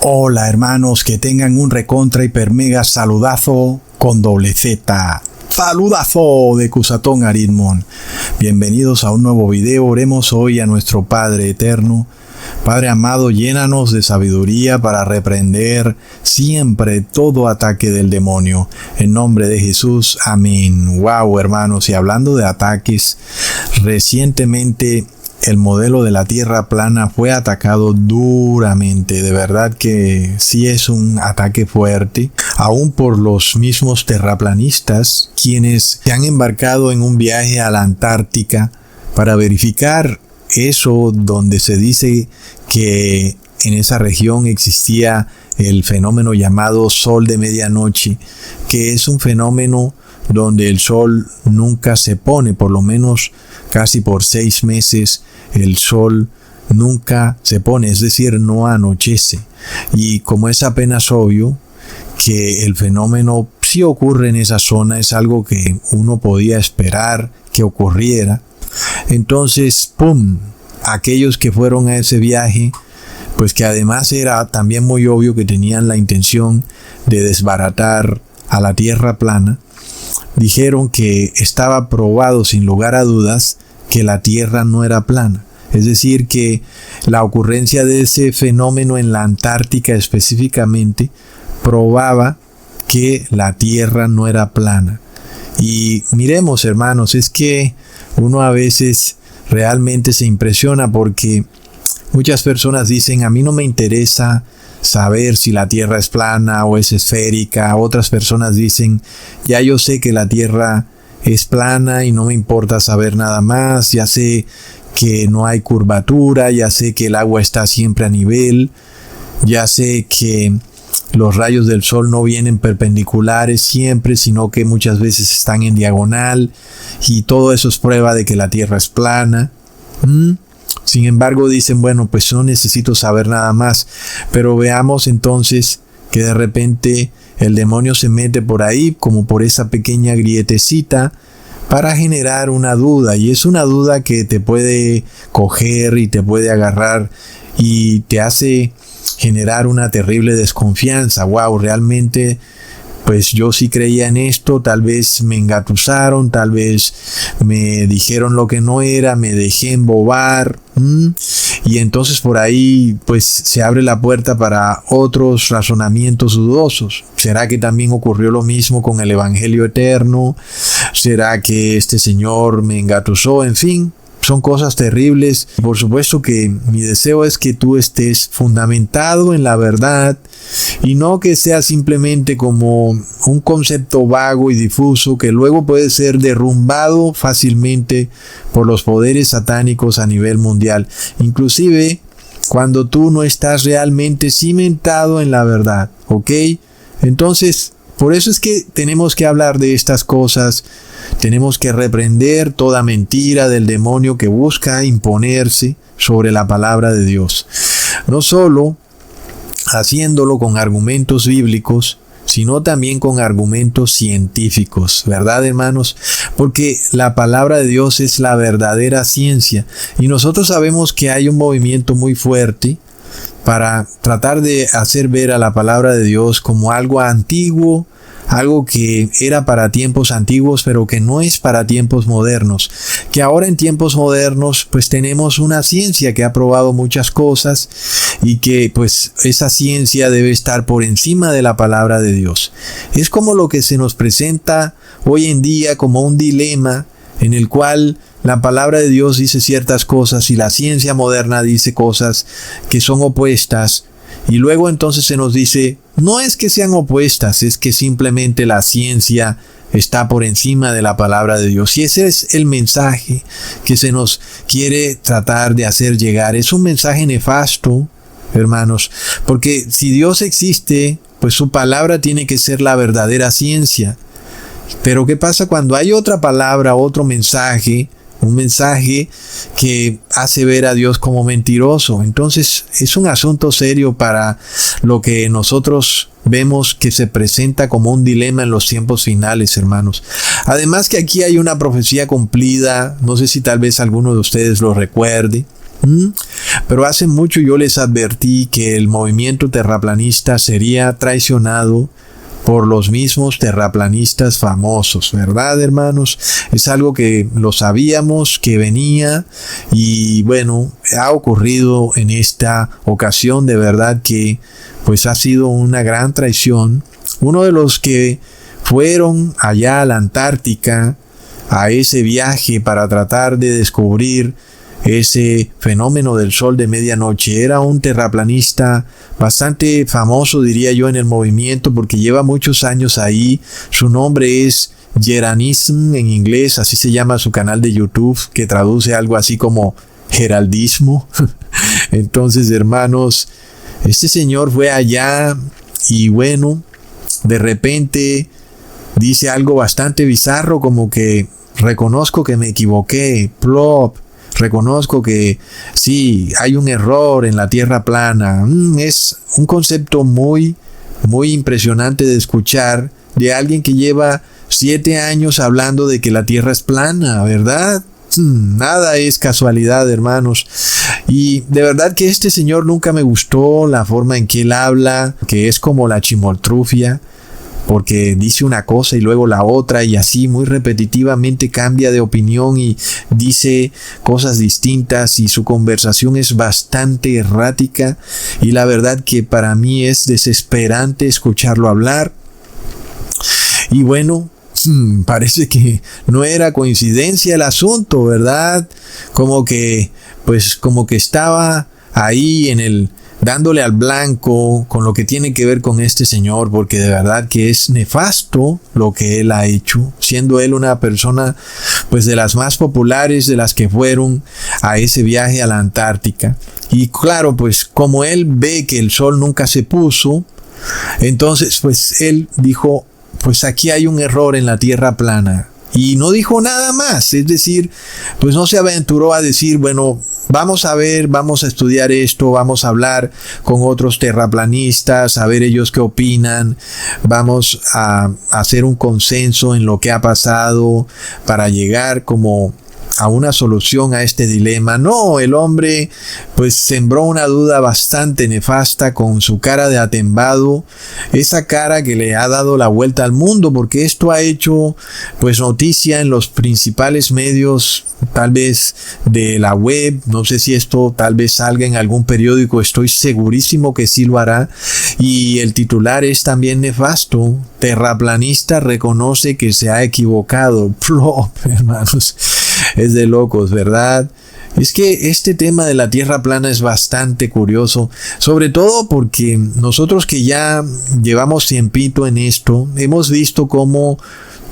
Hola hermanos, que tengan un recontra hiper mega saludazo con doble Z. Saludazo de Cusatón Aritmon. Bienvenidos a un nuevo video. Oremos hoy a nuestro Padre Eterno. Padre amado, llénanos de sabiduría para reprender siempre todo ataque del demonio. En nombre de Jesús, amén. Wow, hermanos, y hablando de ataques, recientemente el modelo de la Tierra plana fue atacado duramente. De verdad que sí es un ataque fuerte, aún por los mismos terraplanistas, quienes se han embarcado en un viaje a la Antártica para verificar eso, donde se dice que en esa región existía el fenómeno llamado sol de medianoche, que es un fenómeno donde el sol nunca se pone, por lo menos casi por 6 meses el sol nunca se pone, es decir, no anochece. Y como es apenas obvio que el fenómeno sí ocurre en esa zona, es algo que uno podía esperar que ocurriera, entonces, ¡pum!, aquellos que fueron a ese viaje, pues que además era también muy obvio que tenían la intención de desbaratar a la Tierra plana, dijeron que estaba probado sin lugar a dudas que la Tierra no era plana. Es decir, que la ocurrencia de ese fenómeno en la Antártica específicamente probaba que la Tierra no era plana. Y miremos, hermanos, es que uno a veces realmente se impresiona porque muchas personas dicen: a mí no me interesa saber si la Tierra es plana o es esférica. Otras personas dicen: ya yo sé que la Tierra es plana y no me importa saber nada más, ya sé que no hay curvatura, ya sé que el agua está siempre a nivel, ya sé que los rayos del sol no vienen perpendiculares siempre, sino que muchas veces están en diagonal, y todo eso es prueba de que la Tierra es plana. Sin embargo, dicen: bueno, pues no necesito saber nada más. Pero veamos entonces que de repente el demonio se mete por ahí, como por esa pequeña grietecita, para generar una duda. Y es una duda que te puede coger y te puede agarrar y te hace generar una terrible desconfianza. Wow, realmente pues yo sí creía en esto, tal vez me engatusaron, tal vez me dijeron lo que no era, me dejé embobar. Y entonces por ahí pues se abre la puerta para otros razonamientos dudosos. ¿Será que también ocurrió lo mismo con el Evangelio eterno? ¿Será que este señor me engatusó? En fin, son cosas terribles. Por supuesto que mi deseo es que tú estés fundamentado en la verdad y no que sea simplemente como un concepto vago y difuso que luego puede ser derrumbado fácilmente por los poderes satánicos a nivel mundial, inclusive cuando tú no estás realmente cimentado en la verdad, ¿ok? Entonces, por eso es que tenemos que hablar de estas cosas. Tenemos que reprender toda mentira del demonio que busca imponerse sobre la palabra de Dios. No solo haciéndolo con argumentos bíblicos, sino también con argumentos científicos, ¿verdad, hermanos? Porque la palabra de Dios es la verdadera ciencia. Y nosotros sabemos que hay un movimiento muy fuerte para tratar de hacer ver a la palabra de Dios como algo antiguo, algo que era para tiempos antiguos, pero que no es para tiempos modernos. Que ahora en tiempos modernos pues tenemos una ciencia que ha probado muchas cosas y que pues esa ciencia debe estar por encima de la palabra de Dios. Es como lo que se nos presenta hoy en día como un dilema en el cual la palabra de Dios dice ciertas cosas y la ciencia moderna dice cosas que son opuestas. Y luego entonces se nos dice: no es que sean opuestas, es que simplemente la ciencia está por encima de la palabra de Dios. Y ese es el mensaje que se nos quiere tratar de hacer llegar. Es un mensaje nefasto, hermanos, porque si Dios existe, pues su palabra tiene que ser la verdadera ciencia. Pero ¿qué pasa cuando hay otra palabra, otro mensaje? Un mensaje que hace ver a Dios como mentiroso. Entonces es un asunto serio para lo que nosotros vemos que se presenta como un dilema en los tiempos finales, hermanos. Además que aquí hay una profecía cumplida, no sé si tal vez alguno de ustedes lo recuerde, Pero hace mucho yo les advertí que el movimiento terraplanista sería traicionado por los mismos terraplanistas famosos, ¿verdad, hermanos? Es algo que lo sabíamos que venía y bueno, ha ocurrido en esta ocasión. De verdad que pues ha sido una gran traición. Uno de los que fueron allá a la Antártica a ese viaje para tratar de descubrir ese fenómeno del sol de medianoche era un terraplanista bastante famoso, diría yo, en el movimiento, porque lleva muchos años ahí. Su nombre es Geranism en inglés, así se llama su canal de YouTube, que traduce algo así como Geraldismo. Entonces, hermanos, este señor fue allá y bueno, de repente dice algo bastante bizarro, como que reconozco que me equivoqué, plop. Reconozco que sí, hay un error en la Tierra plana. Es un concepto muy impresionante de escuchar de alguien que lleva 7 años hablando de que la Tierra es plana, ¿verdad? Nada es casualidad, hermanos. Y de verdad que este señor nunca me gustó la forma en que él habla, que es como la chimoltrufia, porque dice una cosa y luego la otra y así muy repetitivamente cambia de opinión y dice cosas distintas y su conversación es bastante errática y la verdad que para mí es desesperante escucharlo hablar. Y bueno, parece que no era coincidencia el asunto, ¿verdad? Como que estaba ahí dándole al blanco con lo que tiene que ver con este señor, porque de verdad que es nefasto lo que él ha hecho, siendo él una persona pues de las más populares de las que fueron a ese viaje a la Antártica. Y claro, pues como él ve que el sol nunca se puso, entonces pues él dijo, pues aquí hay un error en la Tierra plana. Y no dijo nada más, es decir, pues no se aventuró a decir, bueno, vamos a ver, vamos a estudiar esto, vamos a hablar con otros terraplanistas, a ver ellos qué opinan, vamos a hacer un consenso en lo que ha pasado para llegar como a una solución a este dilema. No, el hombre pues sembró una duda bastante nefasta con su cara de atembado, esa cara que le ha dado la vuelta al mundo, porque esto ha hecho pues noticia en los principales medios, tal vez de la web. No sé si esto tal vez salga en algún periódico, estoy segurísimo que sí lo hará, y el titular es también nefasto: terraplanista reconoce que se ha equivocado. Plop, hermanos. Es de locos, ¿verdad? Es que este tema de la Tierra plana es bastante curioso, sobre todo porque nosotros que ya llevamos tiempito en esto, hemos visto cómo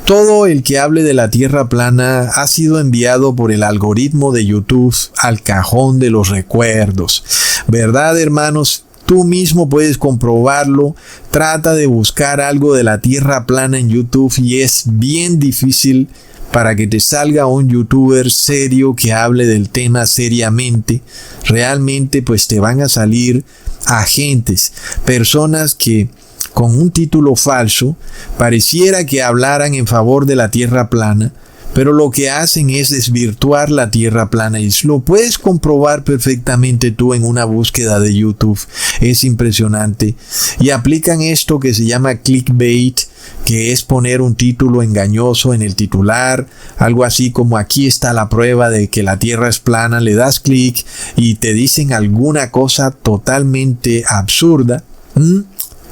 todo el que hable de la Tierra plana ha sido enviado por el algoritmo de YouTube al cajón de los recuerdos. ¿Verdad, hermanos? Tú mismo puedes comprobarlo. Trata de buscar algo de la Tierra plana en YouTube y es bien difícil para que te salga un youtuber serio que hable del tema seriamente. Realmente pues te van a salir agentes, personas que con un título falso pareciera que hablaran en favor de la Tierra plana, pero lo que hacen es desvirtuar la Tierra plana y lo puedes comprobar perfectamente tú en una búsqueda de YouTube. Es impresionante. Y aplican esto que se llama clickbait, que es poner un título engañoso en el titular, algo así como aquí está la prueba de que la Tierra es plana, le das clic y te dicen alguna cosa totalmente absurda.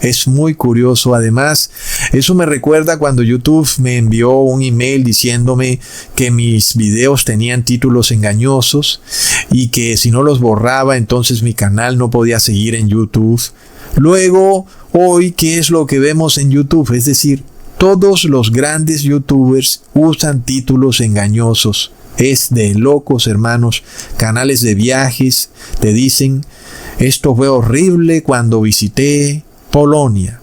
Es muy curioso. Además, eso me recuerda cuando YouTube me envió un email diciéndome que mis videos tenían títulos engañosos y que si no los borraba, entonces mi canal no podía seguir en YouTube. Luego, hoy, ¿qué es lo que vemos en YouTube? Es decir, todos los grandes YouTubers usan títulos engañosos. Es de locos, hermanos. Canales de viajes te dicen, esto fue horrible cuando visité Polonia,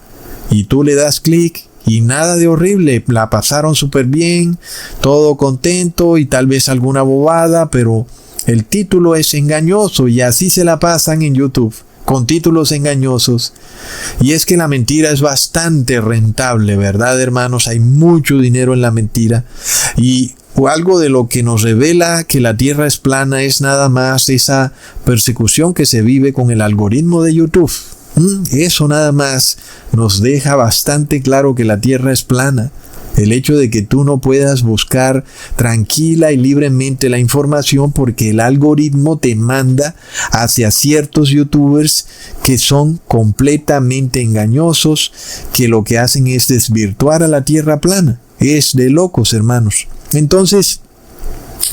y tú le das clic y nada de horrible, la pasaron súper bien, todo contento y tal vez alguna bobada, pero el título es engañoso y así se la pasan en YouTube, con títulos engañosos. Y es que la mentira es bastante rentable, ¿verdad, hermanos? Hay mucho dinero en la mentira y o algo de lo que nos revela que la Tierra es plana es nada más esa persecución que se vive con el algoritmo de YouTube. Eso nada más nos deja bastante claro que la Tierra es plana. El hecho de que tú no puedas buscar tranquila y libremente la información porque el algoritmo te manda hacia ciertos youtubers que son completamente engañosos, que lo que hacen es desvirtuar a la Tierra plana. Es de locos, hermanos. Entonces,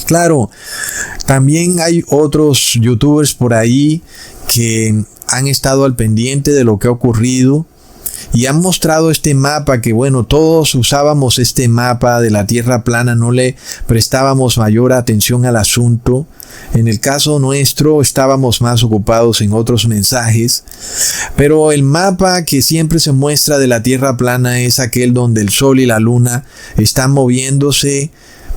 claro, también hay otros youtubers por ahí que han estado al pendiente de lo que ha ocurrido y han mostrado este mapa que, bueno, todos usábamos este mapa de la Tierra plana, no le prestábamos mayor atención al asunto. En el caso nuestro estábamos más ocupados en otros mensajes, pero el mapa que siempre se muestra de la Tierra plana es aquel donde el Sol y la Luna están moviéndose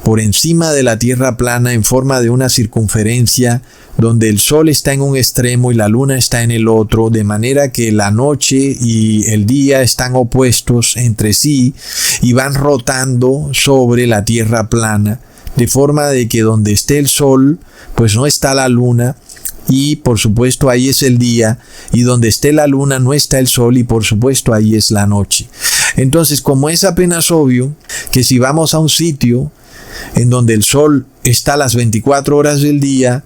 por encima de la Tierra plana en forma de una circunferencia, donde el Sol está en un extremo y la Luna está en el otro, de manera que la noche y el día están opuestos entre sí y van rotando sobre la Tierra plana, de forma de que donde esté el Sol, pues no está la Luna, y por supuesto ahí es el día, y donde esté la Luna no está el Sol, y por supuesto ahí es la noche. Entonces, como es apenas obvio que si vamos a un sitio en donde el Sol está a las 24 horas del día,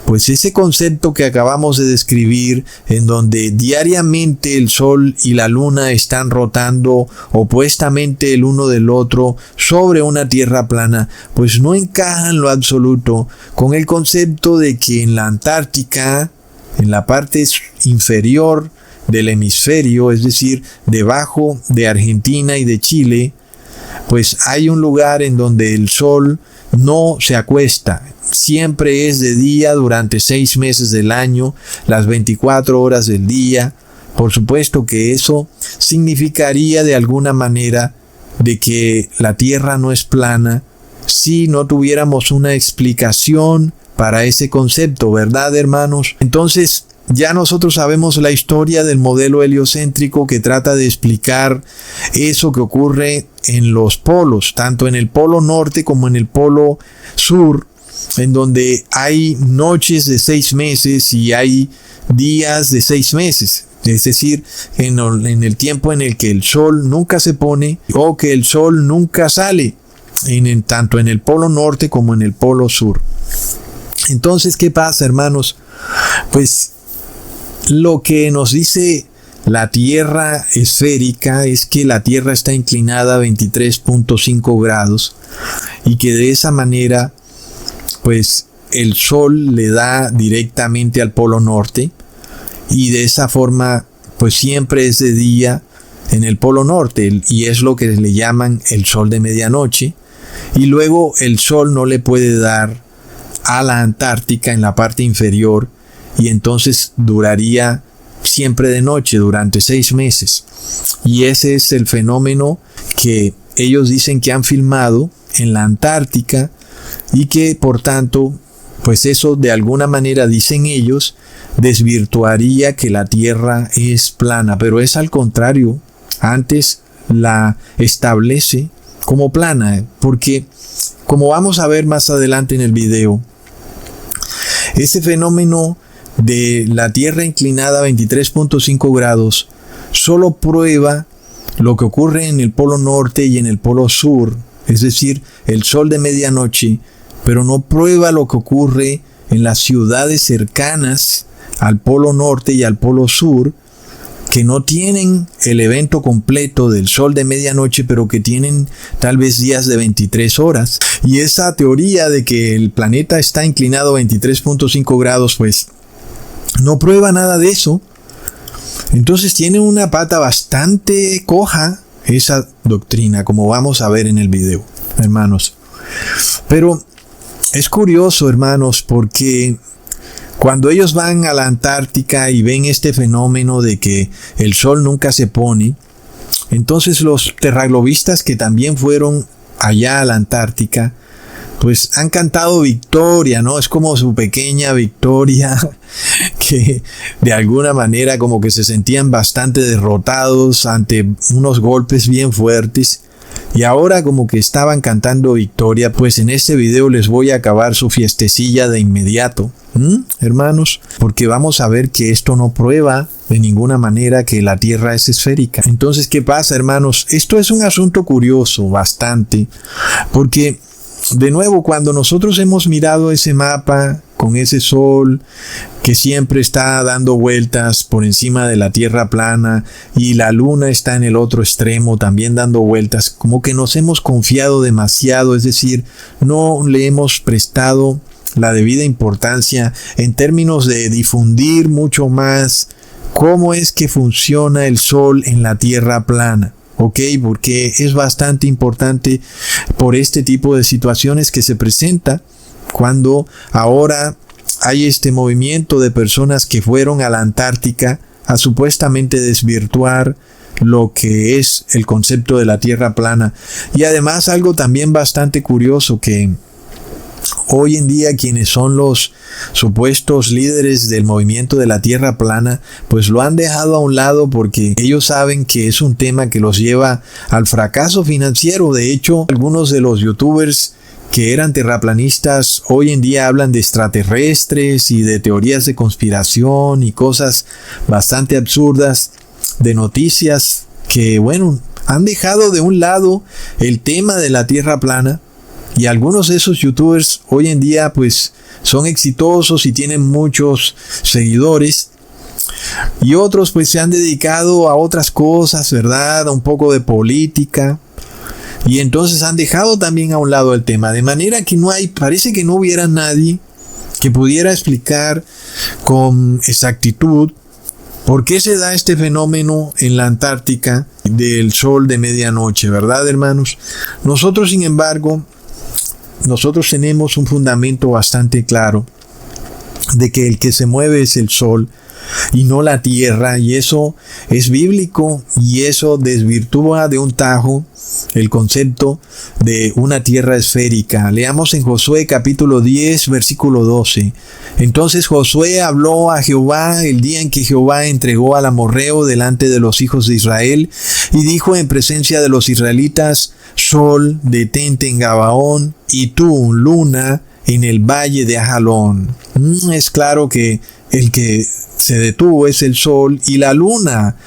pues ese concepto que acabamos de describir, en donde diariamente el Sol y la Luna están rotando opuestamente el uno del otro sobre una Tierra plana, pues no encaja en lo absoluto con el concepto de que en la Antártica, en la parte inferior del hemisferio, es decir, debajo de Argentina y de Chile, pues hay un lugar en donde el Sol no se acuesta. Siempre es de día durante 6 meses del año, las 24 horas del día. Por supuesto que eso significaría de alguna manera de que la Tierra no es plana si no tuviéramos una explicación para ese concepto, ¿verdad, hermanos? Entonces, ya nosotros sabemos la historia del modelo heliocéntrico que trata de explicar eso que ocurre en los polos, tanto en el polo norte como en el polo sur, en donde hay noches de 6 meses y hay días de 6 meses. Es decir, en el tiempo en el que el sol nunca se pone o que el sol nunca sale, tanto en el polo norte como en el polo sur. Entonces, ¿qué pasa, hermanos? Pues lo que nos dice la Tierra esférica es que la Tierra está inclinada a 23.5 grados y que de esa manera pues el Sol le da directamente al polo norte y de esa forma pues siempre es de día en el polo norte y es lo que le llaman el sol de medianoche, y luego el Sol no le puede dar a la Antártica en la parte inferior y entonces duraría siempre de noche durante 6 meses. Y ese es el fenómeno que ellos dicen que han filmado en la Antártica y que por tanto, pues eso de alguna manera, dicen ellos, desvirtuaría que la Tierra es plana, pero es al contrario. Antes la establece como plana, porque como vamos a ver más adelante en el video, este fenómeno de la Tierra inclinada a 23.5 grados solo prueba lo que ocurre en el polo norte y en el polo sur, es decir, el sol de medianoche, pero no prueba lo que ocurre en las ciudades cercanas al polo norte y al polo sur, que no tienen el evento completo del sol de medianoche, pero que tienen tal vez días de 23 horas. Y esa teoría de que el planeta está inclinado a 23.5 grados, pues no prueba nada de eso. Entonces tiene una pata bastante coja esa doctrina, como vamos a ver en el video, hermanos. Pero es curioso, hermanos, porque cuando ellos van a la Antártica y ven este fenómeno de que el sol nunca se pone, entonces los terraglobistas que también fueron allá a la Antártica, pues han cantado victoria, ¿no? Es como su pequeña victoria, que de alguna manera como que se sentían bastante derrotados ante unos golpes bien fuertes. Y ahora como que estaban cantando victoria, pues en este video les voy a acabar su fiestecilla de inmediato, hermanos, porque vamos a ver que esto no prueba de ninguna manera que la Tierra es esférica. Entonces, ¿qué pasa, hermanos? Esto es un asunto curioso, bastante, porque de nuevo, cuando nosotros hemos mirado ese mapa con ese sol que siempre está dando vueltas por encima de la Tierra plana y la luna está en el otro extremo también dando vueltas, como que nos hemos confiado demasiado, es decir, no le hemos prestado la debida importancia en términos de difundir mucho más cómo es que funciona el sol en la Tierra plana. ¿Ok? Porque es bastante importante por este tipo de situaciones que se presenta cuando ahora hay este movimiento de personas que fueron a la Antártica a supuestamente desvirtuar lo que es el concepto de la Tierra plana. Y además algo también bastante curioso, que hoy en día quienes son los supuestos líderes del movimiento de la Tierra plana, pues lo han dejado a un lado porque ellos saben que es un tema que los lleva al fracaso financiero. De hecho, algunos de los youtubers que eran terraplanistas hoy en día hablan de extraterrestres y de teorías de conspiración y cosas bastante absurdas, de noticias que, bueno, han dejado de un lado el tema de la Tierra plana. Y algunos de esos youtubers hoy en día pues son exitosos y tienen muchos seguidores. Y otros pues se han dedicado a otras cosas, ¿verdad? A un poco de política. Y entonces han dejado también a un lado el tema. De manera que parece que no hubiera nadie que pudiera explicar con exactitud por qué se da este fenómeno en la Antártica del sol de medianoche, ¿verdad, hermanos? Nosotros, sin embargo, nosotros tenemos un fundamento bastante claro de que el que se mueve es el sol y no la tierra, y eso es bíblico, y eso desvirtúa de un tajo el concepto de una tierra esférica. Leamos en Josué capítulo 10 versículo 12. Entonces Josué habló a Jehová el día en que Jehová entregó al amorreo delante de los hijos de Israel, y dijo en presencia de los israelitas: Sol, detente en Gabaón, y tú, luna, en el valle de Ajalón. Es claro que el que se detuvo es el sol y la luna.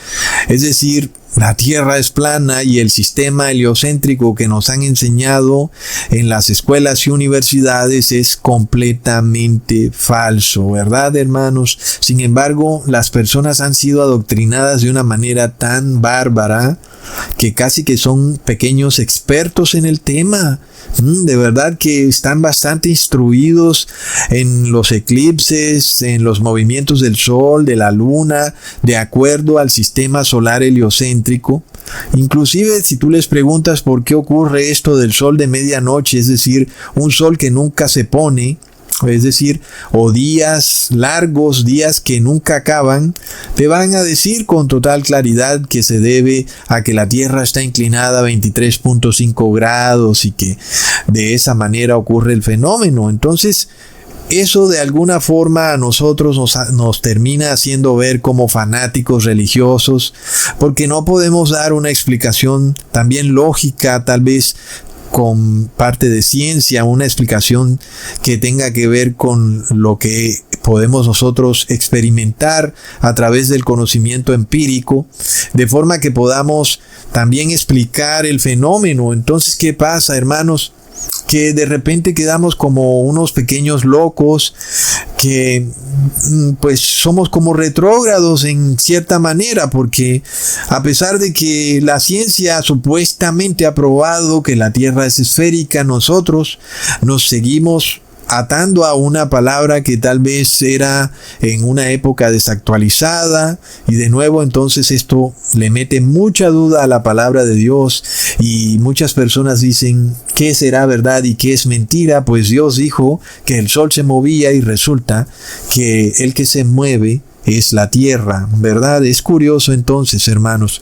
Es decir, la Tierra es plana y el sistema heliocéntrico que nos han enseñado en las escuelas y universidades es completamente falso, ¿verdad, hermanos? Sin embargo, las personas han sido adoctrinadas de una manera tan bárbara que casi que son pequeños expertos en el tema. De verdad que están bastante instruidos en los eclipses, en los movimientos del sol, de la luna, de acuerdo al sistema solar heliocéntrico. Inclusive si tú les preguntas por qué ocurre esto del sol de medianoche, es decir, un sol que nunca se pone, es decir, o días largos, días que nunca acaban, te van a decir con total claridad que se debe a que la Tierra está inclinada a 23.5 grados y que de esa manera ocurre el fenómeno. Entonces, eso de alguna forma a nosotros nos termina haciendo ver como fanáticos religiosos, porque no podemos dar una explicación también lógica, tal vez con parte de ciencia, una explicación que tenga que ver con lo que podemos nosotros experimentar a través del conocimiento empírico, de forma que podamos también explicar el fenómeno. Entonces, ¿qué pasa, hermanos? Que de repente quedamos como unos pequeños locos, que pues somos como retrógrados en cierta manera, porque a pesar de que la ciencia supuestamente ha probado que la Tierra es esférica, nosotros nos seguimos atando a una palabra que tal vez era en una época desactualizada, y de nuevo entonces esto le mete mucha duda a la palabra de Dios, y muchas personas dicen ¿qué será verdad y qué es mentira? Pues Dios dijo que el sol se movía y resulta que el que se mueve es la tierra, ¿verdad? Es curioso entonces, hermanos,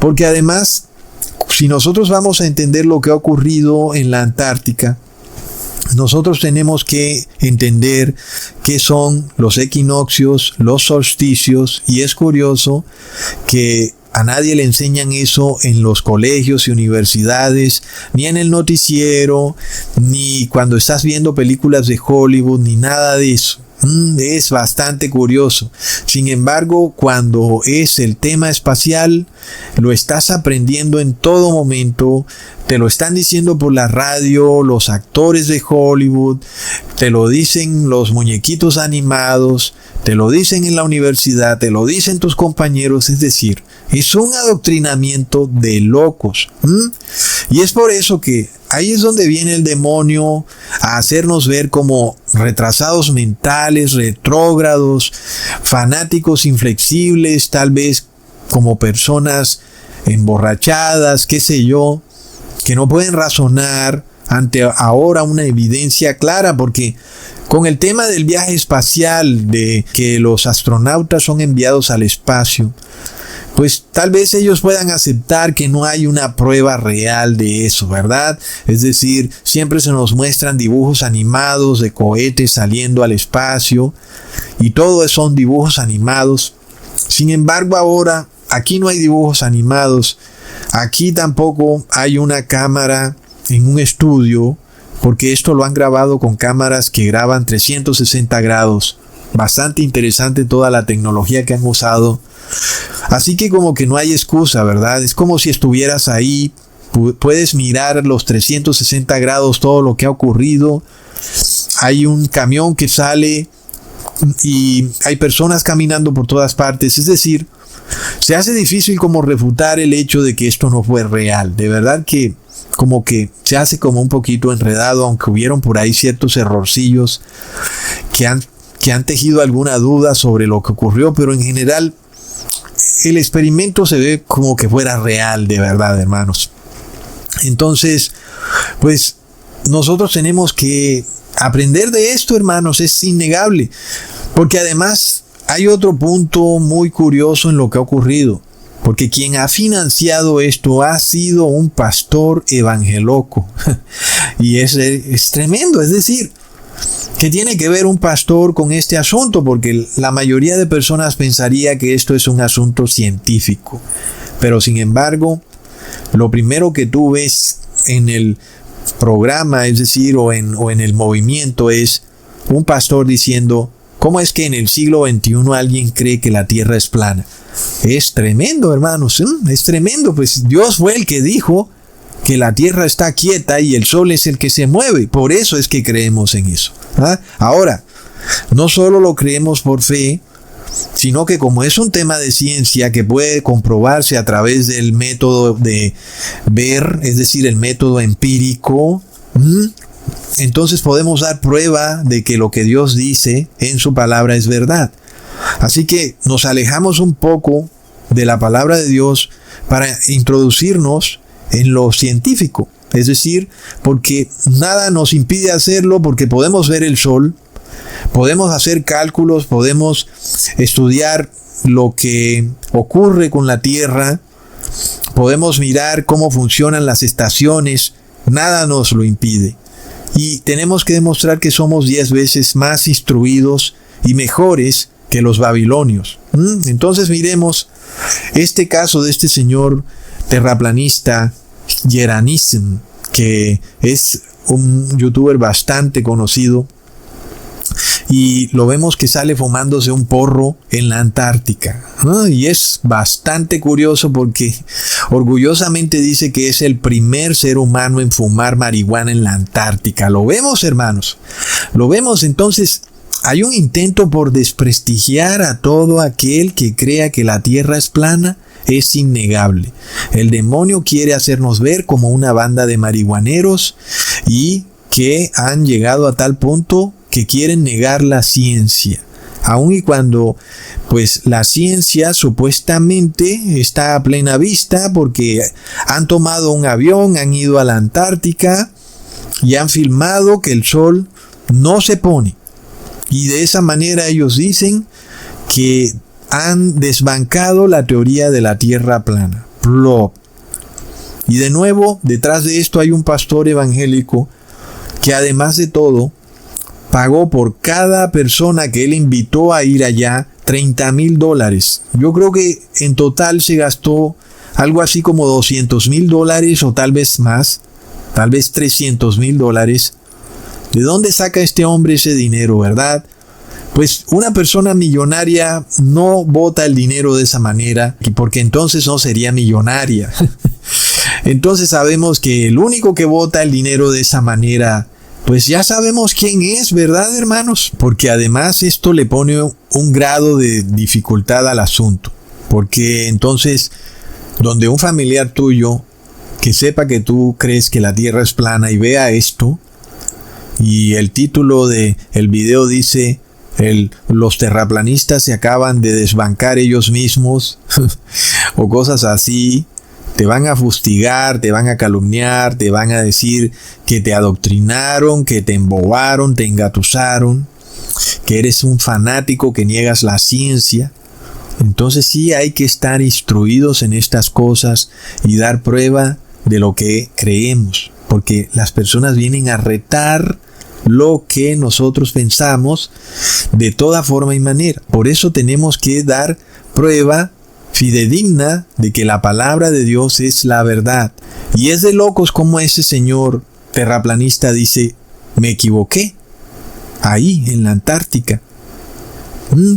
porque además si nosotros vamos a entender lo que ha ocurrido en la Antártica, nosotros tenemos que entender qué son los equinoccios, los solsticios, y es curioso que a nadie le enseñan eso en los colegios y universidades, ni en el noticiero, ni cuando estás viendo películas de Hollywood, ni nada de eso. Es bastante curioso. Sin embargo, cuando es el tema espacial, lo estás aprendiendo en todo momento. Te lo están diciendo por la radio, los actores de Hollywood, te lo dicen los muñequitos animados, te lo dicen en la universidad, te lo dicen tus compañeros. Es decir, es un adoctrinamiento de locos. Y es por eso que ahí es donde viene el demonio a hacernos ver como retrasados mentales, retrógrados, fanáticos inflexibles, tal vez como personas emborrachadas, qué sé yo, que no pueden razonar ante ahora una evidencia clara, porque con el tema del viaje espacial, de que los astronautas son enviados al espacio, pues tal vez ellos puedan aceptar que no hay una prueba real de eso, ¿verdad? Es decir, siempre se nos muestran dibujos animados de cohetes saliendo al espacio y todo son dibujos animados. Sin embargo, ahora aquí no hay dibujos animados, aquí tampoco hay una cámara en un estudio, porque esto lo han grabado con cámaras que graban 360 grados. Bastante interesante toda la tecnología que han usado. Así que como que no hay excusa, ¿verdad? Es como si estuvieras ahí, puedes mirar los 360 grados todo lo que ha ocurrido. Hay un camión que sale y hay personas caminando por todas partes. Es decir, se hace difícil como refutar el hecho de que esto no fue real. De verdad que como que se hace como un poquito enredado, aunque hubieron por ahí ciertos errorcillos que han tejido alguna duda sobre lo que ocurrió, pero en general el experimento se ve como que fuera real, de verdad, hermanos. Entonces, pues nosotros tenemos que aprender de esto, hermanos, es innegable, porque además hay otro punto muy curioso en lo que ha ocurrido, porque quien ha financiado esto ha sido un pastor evangeloco, y es tremendo. Es decir, ¿qué tiene que ver un pastor con este asunto? Porque la mayoría de personas pensaría que esto es un asunto científico. Pero sin embargo, lo primero que tú ves en el programa, es decir, o en el movimiento, es un pastor diciendo, ¿cómo es que en el siglo XXI alguien cree que la Tierra es plana? Es tremendo, hermanos, es tremendo. Pues Dios fue el que dijo que la Tierra está quieta y el Sol es el que se mueve. Por eso es que creemos en eso. Ahora, no solo lo creemos por fe, sino que como es un tema de ciencia que puede comprobarse a través del método de ver, es decir, el método empírico, entonces podemos dar prueba de que lo que Dios dice en su palabra es verdad. Así que nos alejamos un poco de la palabra de Dios para introducirnos en lo científico, es decir, porque nada nos impide hacerlo, porque podemos ver el sol, podemos hacer cálculos, podemos estudiar lo que ocurre con la Tierra, podemos mirar cómo funcionan las estaciones, nada nos lo impide. Y tenemos que demostrar que somos 10 veces más instruidos y mejores que los babilonios. Entonces miremos este caso de este señor terraplanista Jeranism, que es un youtuber bastante conocido, y lo vemos que sale fumándose un porro en la Antártica, y es bastante curioso porque orgullosamente dice que es el primer ser humano en fumar marihuana en la Antártica. Lo vemos, hermanos, lo vemos. Entonces hay un intento por desprestigiar a todo aquel que crea que la Tierra es plana. Es innegable. El demonio quiere hacernos ver como una banda de marihuaneros y que han llegado a tal punto que quieren negar la ciencia. Aun y cuando pues la ciencia supuestamente está a plena vista, porque han tomado un avión, han ido a la Antártica y han filmado que el sol no se pone. Y de esa manera ellos dicen que han desbancado la teoría de la Tierra plana. Plop. Y de nuevo, detrás de esto hay un pastor evangélico que además de todo pagó por cada persona que él invitó a ir allá $30,000. Yo creo que en total se gastó algo así como $200,000 o tal vez más, tal vez $300,000. ¿De dónde saca este hombre ese dinero, verdad? Pues una persona millonaria no bota el dinero de esa manera, porque entonces no sería millonaria. Entonces sabemos que el único que bota el dinero de esa manera, pues ya sabemos quién es, ¿verdad, hermanos? Porque además esto le pone un grado de dificultad al asunto. Porque entonces, donde un familiar tuyo que sepa que tú crees que la tierra es plana y vea esto, y el título del video dice: los terraplanistas se acaban de desbancar ellos mismos, o cosas así, te van a fustigar, te van a calumniar, te van a decir que te adoctrinaron, que te embobaron, te engatusaron, que eres un fanático, que niegas la ciencia. Entonces sí hay que estar instruidos en estas cosas y dar prueba de lo que creemos, porque las personas vienen a retar lo que nosotros pensamos de toda forma y manera. Por eso tenemos que dar prueba fidedigna de que la palabra de Dios es la verdad. Y es de locos como ese señor terraplanista dice: me equivoqué, ahí en la Antártica.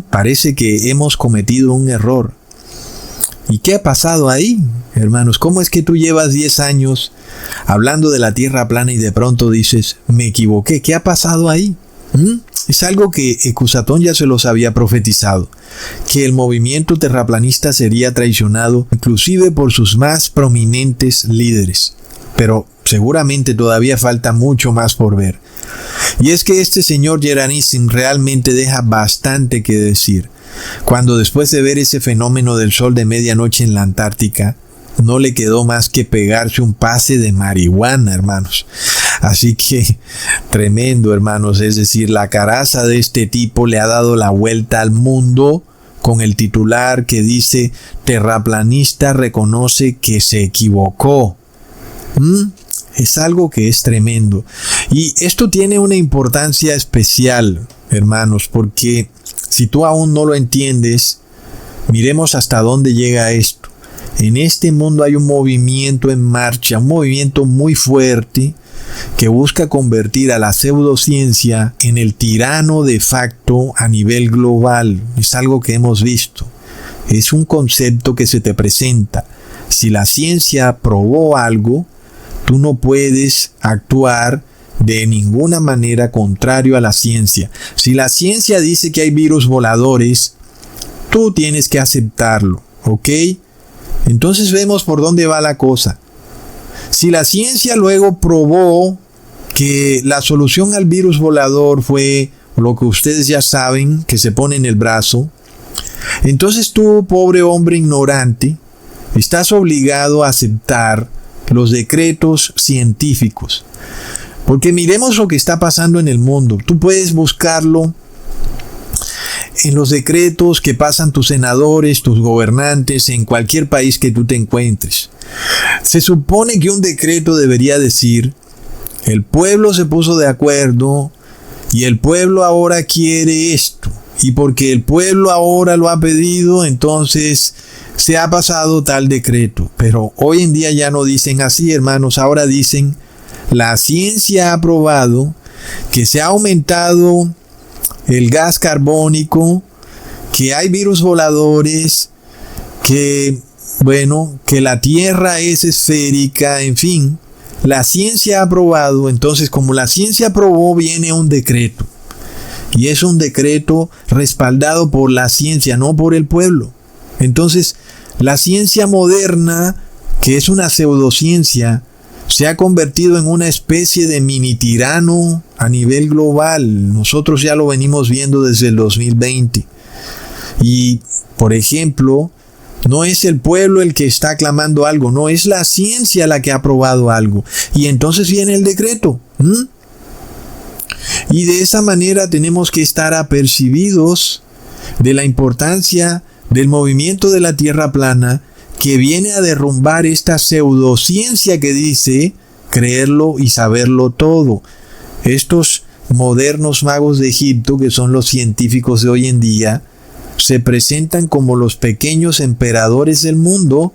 Parece que hemos cometido un error. ¿Y qué ha pasado ahí, hermanos? ¿Cómo es que tú llevas 10 años hablando de la tierra plana y de pronto dices: me equivoqué? ¿Qué ha pasado ahí? Es algo que Cusatón ya se los había profetizado, que el movimiento terraplanista sería traicionado inclusive por sus más prominentes líderes. Pero seguramente todavía falta mucho más por ver. Y es que este señor Jeranissim realmente deja bastante que decir, cuando después de ver ese fenómeno del sol de medianoche en la Antártica, no le quedó más que pegarse un pase de marihuana, hermanos. Así que tremendo, hermanos. Es decir, la caraza de este tipo le ha dado la vuelta al mundo con el titular que dice: terraplanista reconoce que se equivocó. Es algo que es tremendo. Y esto tiene una importancia especial, hermanos, porque si tú aún no lo entiendes, miremos hasta dónde llega esto. En este mundo hay un movimiento en marcha, un movimiento muy fuerte que busca convertir a la pseudociencia en el tirano de facto a nivel global. Es algo que hemos visto. Es un concepto que se te presenta. Si la ciencia probó algo, tú no puedes actuar de ninguna manera contrario a la ciencia. Si la ciencia dice que hay virus voladores, tú tienes que aceptarlo, ¿ok? Entonces vemos por dónde va la cosa. Si la ciencia luego probó que la solución al virus volador fue lo que ustedes ya saben, que se pone en el brazo, entonces tú, pobre hombre ignorante, estás obligado a aceptar los decretos científicos. Porque miremos lo que está pasando en el mundo. Tú puedes buscarlo en los decretos que pasan tus senadores, tus gobernantes, en cualquier país que tú te encuentres. Se supone que un decreto debería decir: el pueblo se puso de acuerdo y el pueblo ahora quiere esto. Y porque el pueblo ahora lo ha pedido, entonces se ha pasado tal decreto. Pero hoy en día ya no dicen así, hermanos. Ahora dicen: la ciencia ha probado que se ha aumentado el gas carbónico, que hay virus voladores, que la Tierra es esférica, en fin. La ciencia ha probado. Entonces, como la ciencia aprobó, viene un decreto. Y es un decreto respaldado por la ciencia, no por el pueblo. Entonces, la ciencia moderna, que es una pseudociencia, se ha convertido en una especie de mini tirano a nivel global. Nosotros ya lo venimos viendo desde el 2020. Y, por ejemplo, no es el pueblo el que está aclamando algo, no, es la ciencia la que ha aprobado algo. Y entonces viene el decreto. Y de esa manera tenemos que estar apercibidos de la importancia del movimiento de la Tierra plana, que viene a derrumbar esta pseudociencia que dice creerlo y saberlo todo. Estos modernos magos de Egipto, que son los científicos de hoy en día, se presentan como los pequeños emperadores del mundo,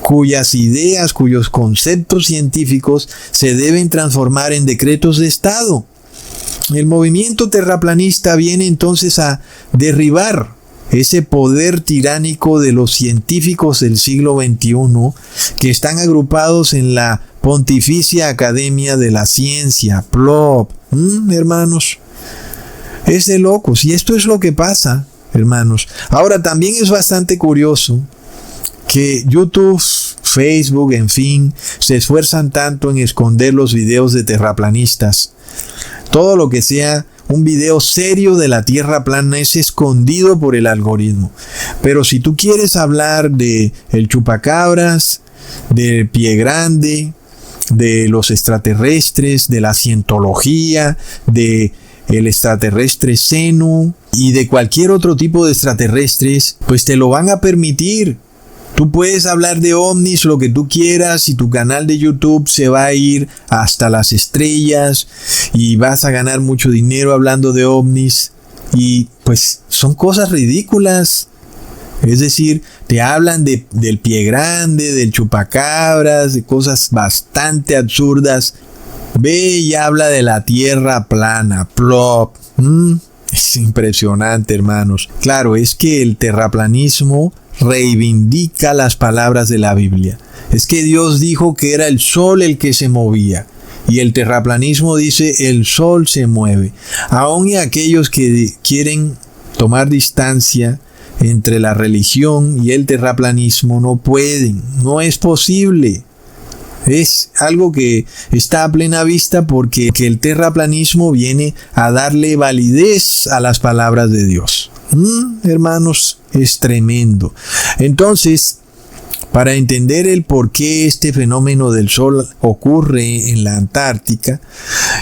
cuyas ideas, cuyos conceptos científicos se deben transformar en decretos de Estado. El movimiento terraplanista viene entonces a derribar ese poder tiránico de los científicos del siglo XXI que están agrupados en la Pontificia Academia de la Ciencia, PLOP. Hermanos, es de locos. Y esto es lo que pasa, hermanos. Ahora, también es bastante curioso que YouTube, Facebook, en fin, se esfuerzan tanto en esconder los videos de terraplanistas. Todo lo que sea un video serio de la Tierra plana es escondido por el algoritmo. Pero si tú quieres hablar de el chupacabras, del pie grande, de los extraterrestres, de la cientología, de el extraterrestre Xenu y de cualquier otro tipo de extraterrestres, pues te lo van a permitir. Tú puedes hablar de ovnis lo que tú quieras y tu canal de YouTube se va a ir hasta las estrellas y vas a ganar mucho dinero hablando de ovnis. Y pues son cosas ridículas. Es decir, te hablan del pie grande, del chupacabras, de cosas bastante absurdas. Ve y habla de la Tierra plana, plop. Es impresionante, hermanos. Claro, es que el terraplanismo reivindica las palabras de la Biblia. Es que Dios dijo que era el sol el que se movía. Y el terraplanismo dice el sol se mueve. Aún y aquellos que quieren tomar distancia entre la religión y el terraplanismo no pueden. No es posible. Es algo que está a plena vista porque el terraplanismo viene a darle validez a las palabras de Dios. Hermanos, es tremendo. Entonces, para entender el por qué este fenómeno del sol ocurre en la Antártica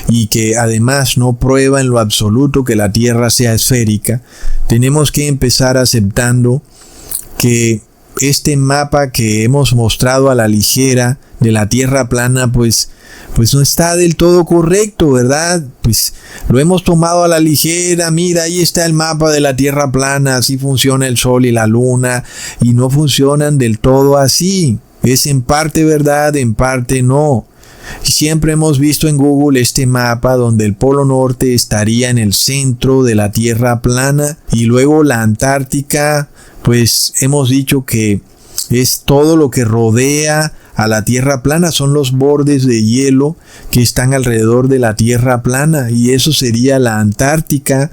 y que además no prueba en lo absoluto que la Tierra sea esférica, tenemos que empezar aceptando que este mapa que hemos mostrado a la ligera de la Tierra plana, pues no está del todo correcto, ¿verdad? Pues lo hemos tomado a la ligera. Mira, ahí está el mapa de la Tierra plana, así funciona el Sol y la Luna, y no funcionan del todo así. Es en parte verdad, en parte no. Siempre hemos visto en Google este mapa donde el Polo Norte estaría en el centro de la Tierra plana y luego la Antártica, pues hemos dicho que es todo lo que rodea a la Tierra plana, son los bordes de hielo que están alrededor de la Tierra plana, y eso sería la Antártica,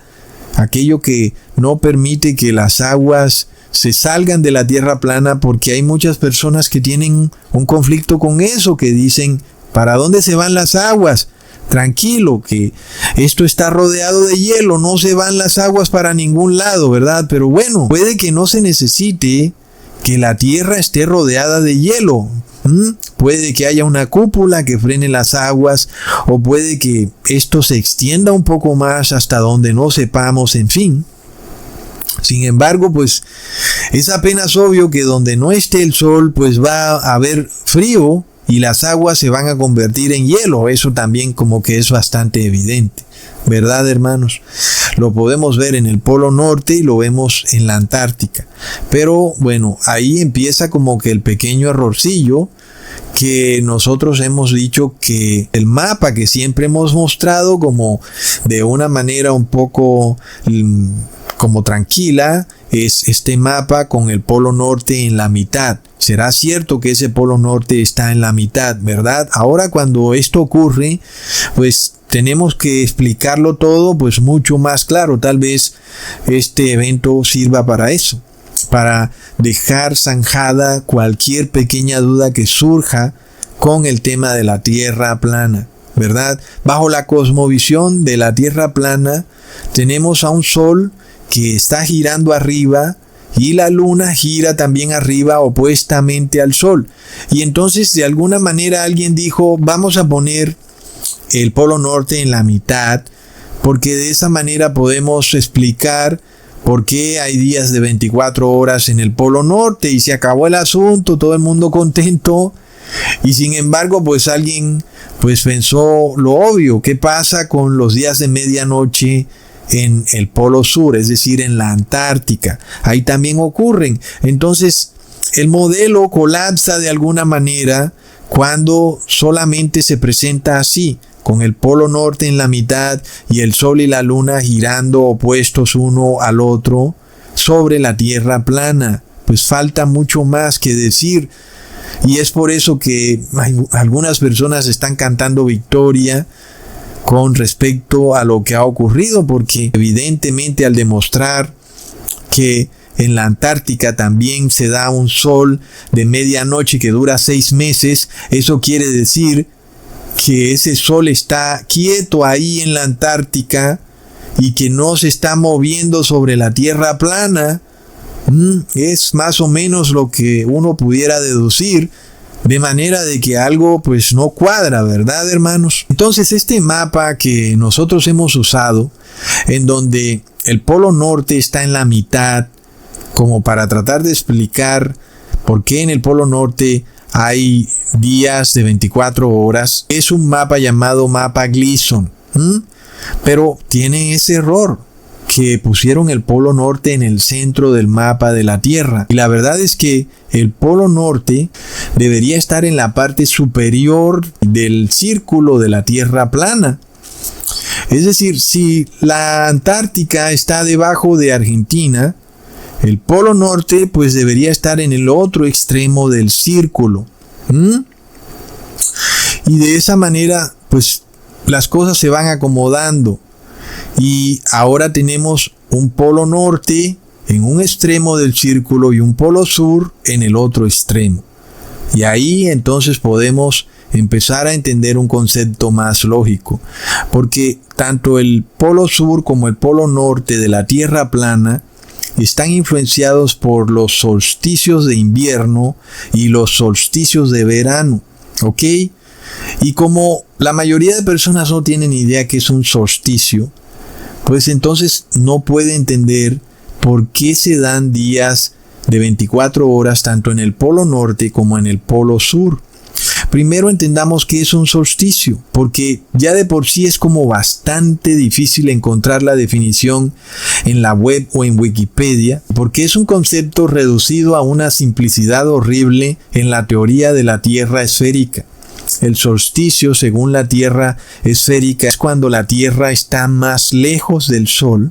aquello que no permite que las aguas se salgan de la Tierra plana, porque hay muchas personas que tienen un conflicto con eso, que dicen, ¿para dónde se van las aguas? Tranquilo, que esto está rodeado de hielo, no se van las aguas para ningún lado, ¿verdad? Pero bueno, puede que no se necesite que la Tierra esté rodeada de hielo. Puede que haya una cúpula que frene las aguas, o puede que esto se extienda un poco más hasta donde no sepamos, en fin. Sin embargo, pues es apenas obvio que donde no esté el sol, pues va a haber frío y las aguas se van a convertir en hielo. Eso también como que es bastante evidente, ¿verdad, hermanos? Lo podemos ver en el Polo Norte y lo vemos en la Antártica. Pero bueno, ahí empieza como que el pequeño errorcillo, que nosotros hemos dicho que el mapa que siempre hemos mostrado como de una manera un poco como tranquila, es este mapa con el Polo Norte en la mitad. ¿Será cierto que ese Polo Norte está en la mitad, verdad? Ahora, cuando esto ocurre, pues tenemos que explicarlo todo pues mucho más claro. Tal vez este evento sirva para eso, para dejar zanjada cualquier pequeña duda que surja con el tema de la Tierra plana, ¿verdad? Bajo la cosmovisión de la Tierra plana, tenemos a un sol que está girando arriba y la luna gira también arriba opuestamente al sol. Y entonces de alguna manera alguien dijo, vamos a poner el Polo Norte en la mitad, porque de esa manera podemos explicar por qué hay días de 24 horas en el Polo Norte, y se acabó el asunto, todo el mundo contento. Y sin embargo, pues alguien pues pensó lo obvio, ¿qué pasa con los días de medianoche en el Polo Sur, es decir, en la Antártica. Ahí también ocurren. Entonces, el modelo colapsa de alguna manera cuando solamente se presenta así, con el Polo Norte en la mitad y el Sol y la Luna girando opuestos uno al otro sobre la Tierra plana. Pues falta mucho más que decir. Y es por eso que algunas personas están cantando victoria con respecto a lo que ha ocurrido, porque evidentemente al demostrar que en la Antártica también se da un sol de medianoche que dura 6 meses, eso quiere decir que ese sol está quieto ahí en la Antártica y que no se está moviendo sobre la Tierra plana. Es más o menos lo que uno pudiera deducir, de manera de que algo pues no cuadra, ¿verdad, hermanos? Entonces este mapa que nosotros hemos usado, en donde el Polo Norte está en la mitad, como para tratar de explicar por qué en el Polo Norte hay días de 24 horas, es un mapa llamado mapa Gleason. Pero tiene ese error, que pusieron el Polo Norte en el centro del mapa de la Tierra. Y la verdad es que el Polo Norte debería estar en la parte superior del círculo de la Tierra plana. Es decir, si la Antártica está debajo de Argentina, el Polo Norte pues debería estar en el otro extremo del círculo. Y de esa manera pues las cosas se van acomodando. Y ahora tenemos un Polo Norte en un extremo del círculo y un Polo Sur en el otro extremo. Y ahí entonces podemos empezar a entender un concepto más lógico, porque tanto el Polo Sur como el Polo Norte de la Tierra plana están influenciados por los solsticios de invierno y los solsticios de verano, ¿ok? Y como la mayoría de personas no tienen idea qué es un solsticio, pues entonces no puede entender por qué se dan días de 24 horas tanto en el Polo Norte como en el Polo Sur. Primero entendamos qué es un solsticio, porque ya de por sí es como bastante difícil encontrar la definición en la web o en Wikipedia, porque es un concepto reducido a una simplicidad horrible en la teoría de la Tierra esférica. El solsticio, según la Tierra esférica, es cuando la Tierra está más lejos del Sol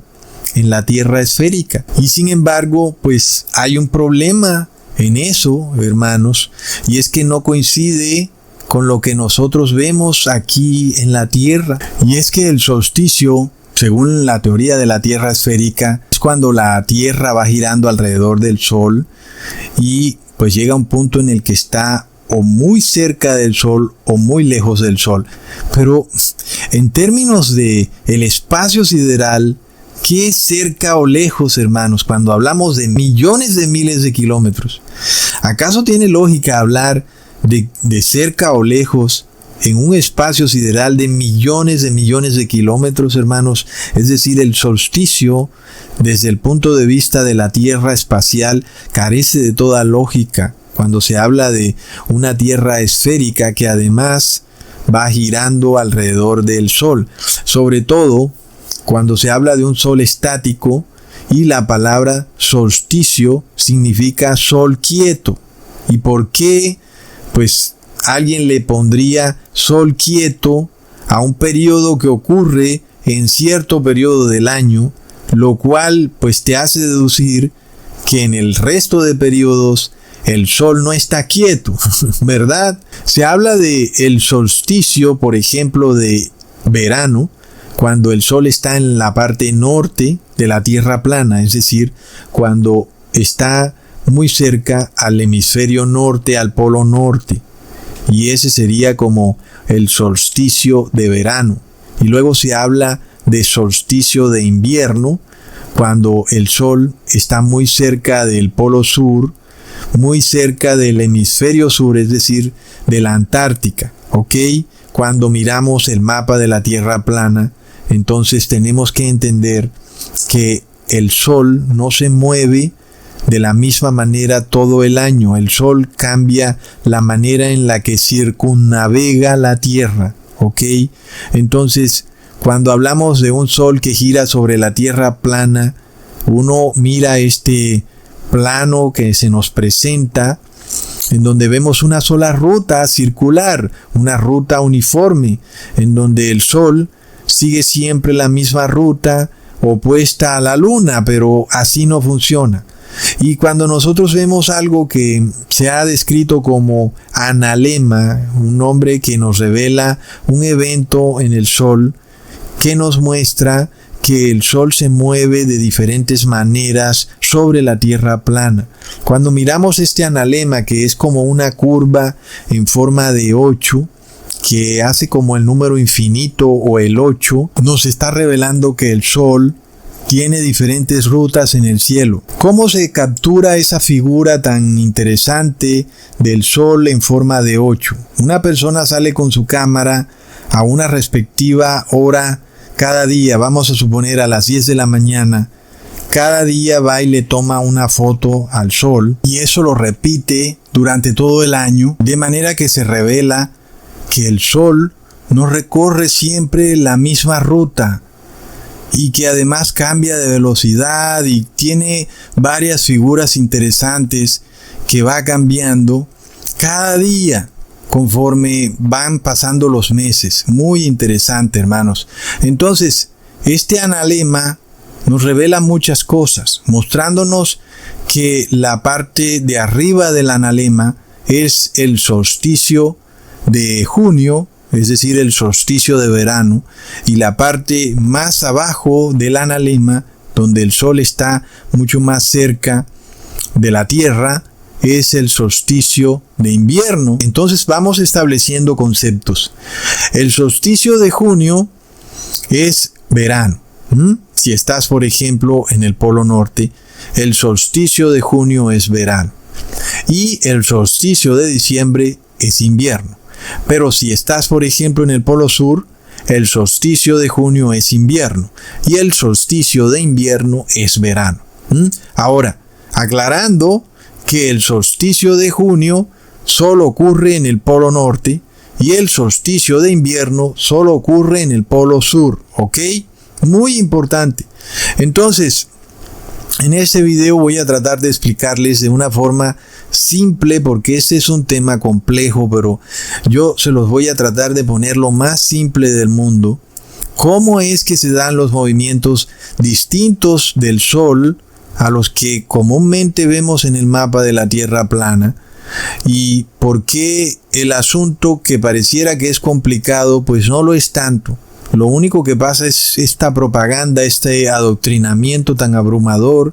en la Tierra esférica. Y sin embargo, pues hay un problema en eso, hermanos, y es que no coincide con lo que nosotros vemos aquí en la Tierra. Y es que el solsticio, según la teoría de la Tierra esférica, es cuando la Tierra va girando alrededor del Sol y pues llega a un punto en el que está o muy cerca del Sol o muy lejos del Sol. Pero en términos de el espacio sideral, ¿qué es cerca o lejos, hermanos, cuando hablamos de millones de miles de kilómetros? ¿Acaso tiene lógica hablar de cerca o lejos en un espacio sideral de millones de kilómetros, hermanos? Es decir, el solsticio, desde el punto de vista de la Tierra espacial, carece de toda lógica cuando se habla de una Tierra esférica que además va girando alrededor del Sol. Sobre todo cuando se habla de un Sol estático, y la palabra solsticio significa sol quieto. ¿Y por qué? Pues alguien le pondría sol quieto a un periodo que ocurre en cierto periodo del año, lo cual pues te hace deducir que en el resto de periodos el sol no está quieto, ¿verdad? Se habla de el solsticio, por ejemplo, de verano, cuando el sol está en la parte norte de la Tierra plana, es decir, cuando está muy cerca al hemisferio norte, al polo norte. Y ese sería como el solsticio de verano. Y luego se habla de solsticio de invierno, cuando el sol está muy cerca del polo sur, muy cerca del hemisferio sur, es decir, de la Antártica, ¿ok? Cuando miramos el mapa de la Tierra plana, entonces tenemos que entender que el sol no se mueve de la misma manera todo el año. El sol cambia la manera en la que circunnavega la Tierra, ¿ok? Entonces, cuando hablamos de un sol que gira sobre la tierra plana, uno mira este plano que se nos presenta, en donde vemos una sola ruta circular, una ruta uniforme, en donde el sol sigue siempre la misma ruta opuesta a la luna, pero así no funciona. Y cuando nosotros vemos algo que se ha descrito como analema, un nombre que nos revela un evento en el sol, que nos muestra que el sol se mueve de diferentes maneras sobre la tierra plana. Cuando miramos este analema, que es como una curva en forma de 8, que hace como el número infinito o el 8, nos está revelando que el sol tiene diferentes rutas en el cielo. ¿Cómo se captura esa figura tan interesante del sol en forma de 8? Una persona sale con su cámara a una respectiva hora cada día, vamos a suponer a las 10 de la mañana, cada día va y le toma una foto al sol, y eso lo repite durante todo el año, de manera que se revela que el sol no recorre siempre la misma ruta, y que además cambia de velocidad y tiene varias figuras interesantes que va cambiando cada día conforme van pasando los meses. Muy interesante, hermanos. Entonces, este analema nos revela muchas cosas, mostrándonos que la parte de arriba del analema es el solsticio de junio, es decir, el solsticio de verano, y la parte más abajo del analema, donde el sol está mucho más cerca de la tierra, es el solsticio de invierno. Entonces vamos estableciendo conceptos. El solsticio de junio es verano. Si estás, por ejemplo, en el Polo Norte, el solsticio de junio es verano. Y el solsticio de diciembre es invierno. Pero si estás, por ejemplo, en el Polo Sur, el solsticio de junio es invierno. Y el solsticio de invierno es verano. Ahora, aclarando que el solsticio de junio solo ocurre en el Polo Norte y el solsticio de invierno solo ocurre en el Polo Sur, ¿ok? Muy importante. Entonces, en este video voy a tratar de explicarles de una forma simple, porque este es un tema complejo, pero yo se los voy a tratar de poner lo más simple del mundo. ¿Cómo es que se dan los movimientos distintos del Sol a los que comúnmente vemos en el mapa de la Tierra plana? ¿Y por qué el asunto que pareciera que es complicado, pues no lo es tanto? Lo único que pasa es esta propaganda, este adoctrinamiento tan abrumador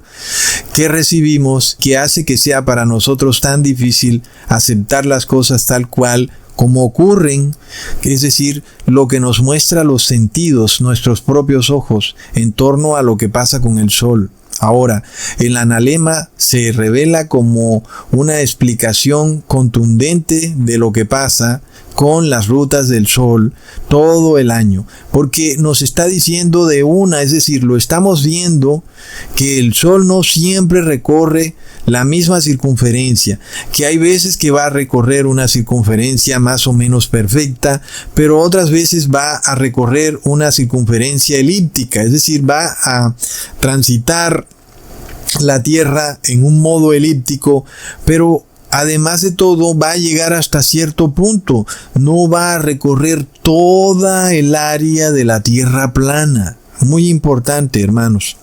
que recibimos, que hace que sea para nosotros tan difícil aceptar las cosas tal cual como ocurren, es decir, lo que nos muestra los sentidos, nuestros propios ojos, en torno a lo que pasa con el sol. Ahora, el analema se revela como una explicación contundente de lo que pasa con las rutas del sol todo el año, porque nos está diciendo de una, es decir, lo estamos viendo, que el sol no siempre recorre la misma circunferencia, que hay veces que va a recorrer una circunferencia más o menos perfecta, pero otras veces va a recorrer una circunferencia elíptica, es decir, va a transitar la Tierra en un modo elíptico, pero además de todo va a llegar hasta cierto punto, no va a recorrer toda el área de la Tierra plana. Muy importante, hermanos.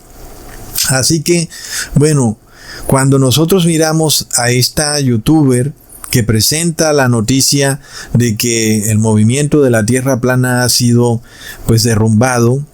Así que, bueno, cuando nosotros miramos a esta youtuber que presenta la noticia de que el movimiento de la Tierra plana ha sido pues derrumbado,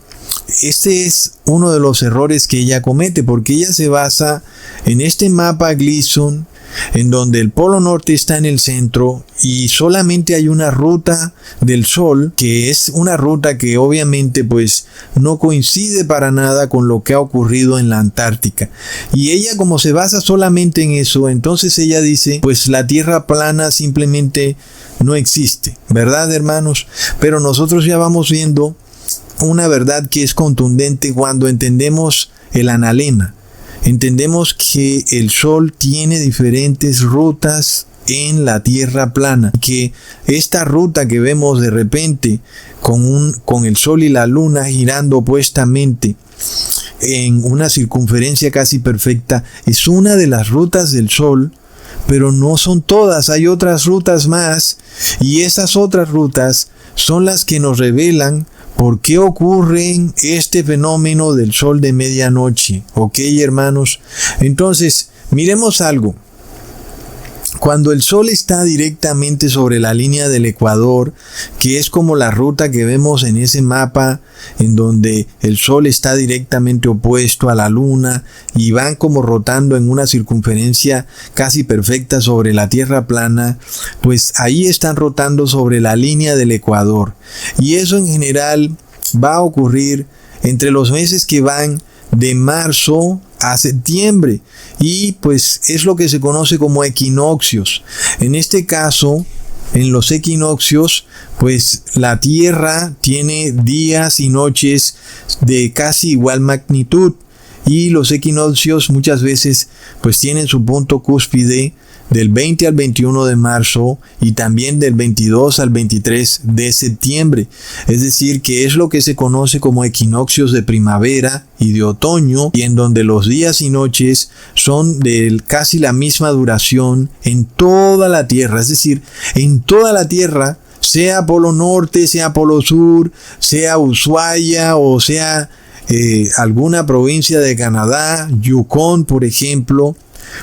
este es uno de los errores que ella comete, porque ella se basa en este mapa Gleason, en donde el Polo Norte está en el centro y solamente hay una ruta del Sol, que es una ruta que obviamente pues no coincide para nada con lo que ha ocurrido en la Antártica. Y ella, como se basa solamente en eso, entonces ella dice, pues la Tierra plana simplemente no existe, ¿verdad, hermanos? Pero nosotros ya vamos viendo una verdad que es contundente cuando entendemos el analema. Entendemos que el Sol tiene diferentes rutas en la Tierra plana, que esta ruta que vemos de repente con el Sol y la Luna girando opuestamente en una circunferencia casi perfecta, es una de las rutas del Sol, pero no son todas, hay otras rutas más, y esas otras rutas son las que nos revelan por qué ocurre este fenómeno del Sol de medianoche. ¿Ok, hermanos? Entonces, miremos algo. Cuando el Sol está directamente sobre la línea del ecuador, que es como la ruta que vemos en ese mapa, en donde el Sol está directamente opuesto a la Luna y van como rotando en una circunferencia casi perfecta sobre la Tierra plana, pues ahí están rotando sobre la línea del ecuador. Y eso en general va a ocurrir entre los meses que van de marzo a septiembre, y pues es lo que se conoce como equinoccios. En este caso, en los equinoccios, pues la Tierra tiene días y noches de casi igual magnitud, y los equinoccios muchas veces pues tienen su punto cúspide del 20 al 21 de marzo y también del 22 al 23 de septiembre. Es decir, que es lo que se conoce como equinoccios de primavera y de otoño, y en donde los días y noches son de casi la misma duración en toda la Tierra. Es decir, en toda la Tierra, sea Polo Norte, sea Polo Sur, sea Ushuaia o sea alguna provincia de Canadá, Yukon por ejemplo,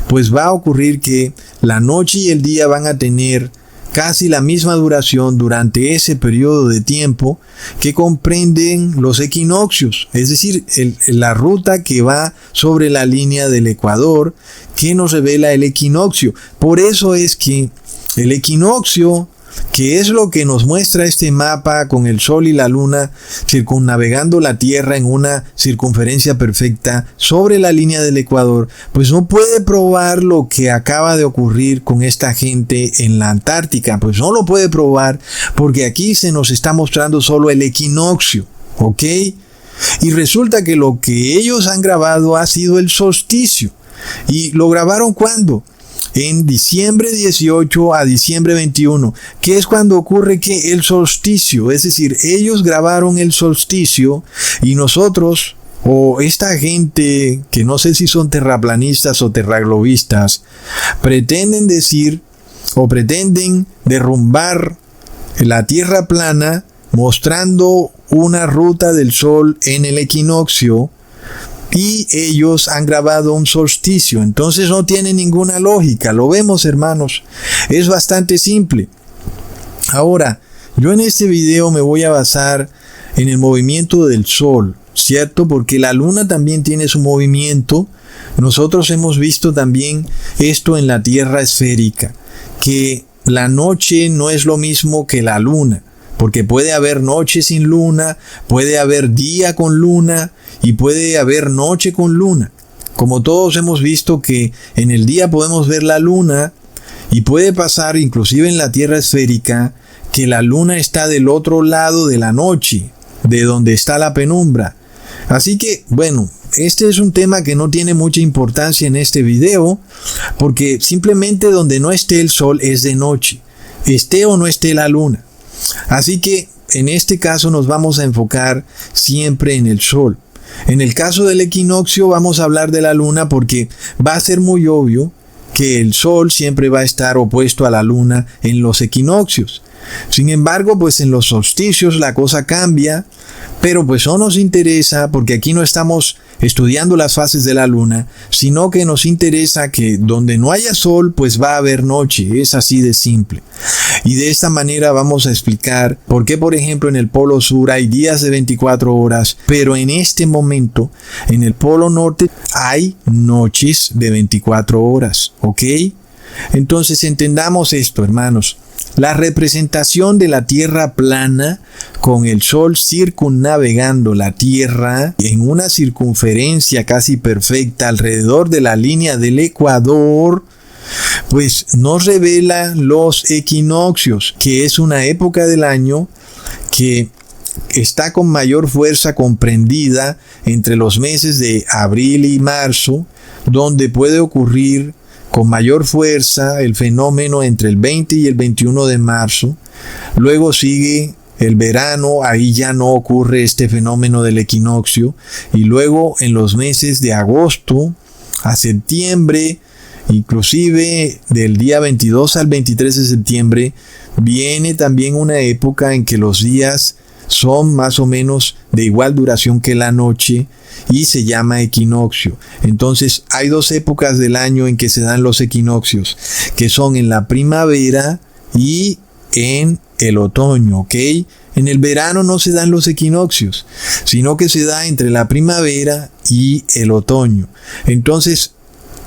pues va a ocurrir que la noche y el día van a tener casi la misma duración durante ese periodo de tiempo que comprenden los equinoccios, es decir, la ruta que va sobre la línea del ecuador que nos revela el equinoccio. Por eso es que el equinoccio, que es lo que nos muestra este mapa con el Sol y la Luna circunnavegando la Tierra en una circunferencia perfecta sobre la línea del ecuador, pues no puede probar lo que acaba de ocurrir con esta gente en la Antártica. Pues no lo puede probar porque aquí se nos está mostrando solo el equinoccio, ¿ok? Y resulta que lo que ellos han grabado ha sido el solsticio. ¿Y lo grabaron cuándo? En diciembre 18 a diciembre 21, que es cuando ocurre que el solsticio, es decir, ellos grabaron el solsticio y nosotros, o esta gente que no sé si son terraplanistas o terraglobistas, pretenden decir o pretenden derrumbar la Tierra plana mostrando una ruta del Sol en el equinoccio, y ellos han grabado un solsticio. Entonces no tiene ninguna lógica. Lo vemos, hermanos. Es bastante simple. Ahora, yo en este video me voy a basar en el movimiento del Sol, ¿cierto? Porque la Luna también tiene su movimiento. Nosotros hemos visto también esto en la Tierra esférica, que la noche no es lo mismo que la Luna, porque puede haber noche sin luna, puede haber día con luna y puede haber noche con luna. Como todos hemos visto que en el día podemos ver la luna, y puede pasar inclusive en la Tierra esférica que la luna está del otro lado de la noche, de donde está la penumbra. Así que, bueno, este es un tema que no tiene mucha importancia en este video, porque simplemente donde no esté el Sol es de noche, esté o no esté la luna. Así que en este caso nos vamos a enfocar siempre en el Sol. En el caso del equinoccio vamos a hablar de la Luna porque va a ser muy obvio que el Sol siempre va a estar opuesto a la Luna en los equinoccios. Sin embargo, pues en los solsticios la cosa cambia, pero pues no nos interesa porque aquí no estamos estudiando las fases de la Luna, sino que nos interesa que donde no haya Sol, pues va a haber noche. Es así de simple. Y de esta manera vamos a explicar por qué, por ejemplo, en el Polo Sur hay días de 24 horas, pero en este momento, en el Polo Norte, hay noches de 24 horas, ¿ok? Entonces entendamos esto, hermanos. La representación de la Tierra plana con el Sol circunnavegando la Tierra en una circunferencia casi perfecta alrededor de la línea del ecuador, pues nos revela los equinoccios, que es una época del año que está con mayor fuerza comprendida entre los meses de abril y marzo, donde puede ocurrir con mayor fuerza el fenómeno entre el 20 y el 21 de marzo. Luego sigue el verano, ahí ya no ocurre este fenómeno del equinoccio. Y luego en los meses de agosto a septiembre, inclusive del día 22 al 23 de septiembre, viene también una época en que los días son más o menos de igual duración que la noche y se llama equinoccio. Entonces hay dos épocas del año en que se dan los equinoccios, que son en la primavera y en el otoño, ¿ok? En el verano no se dan los equinoccios, sino que se da entre la primavera y el otoño. Entonces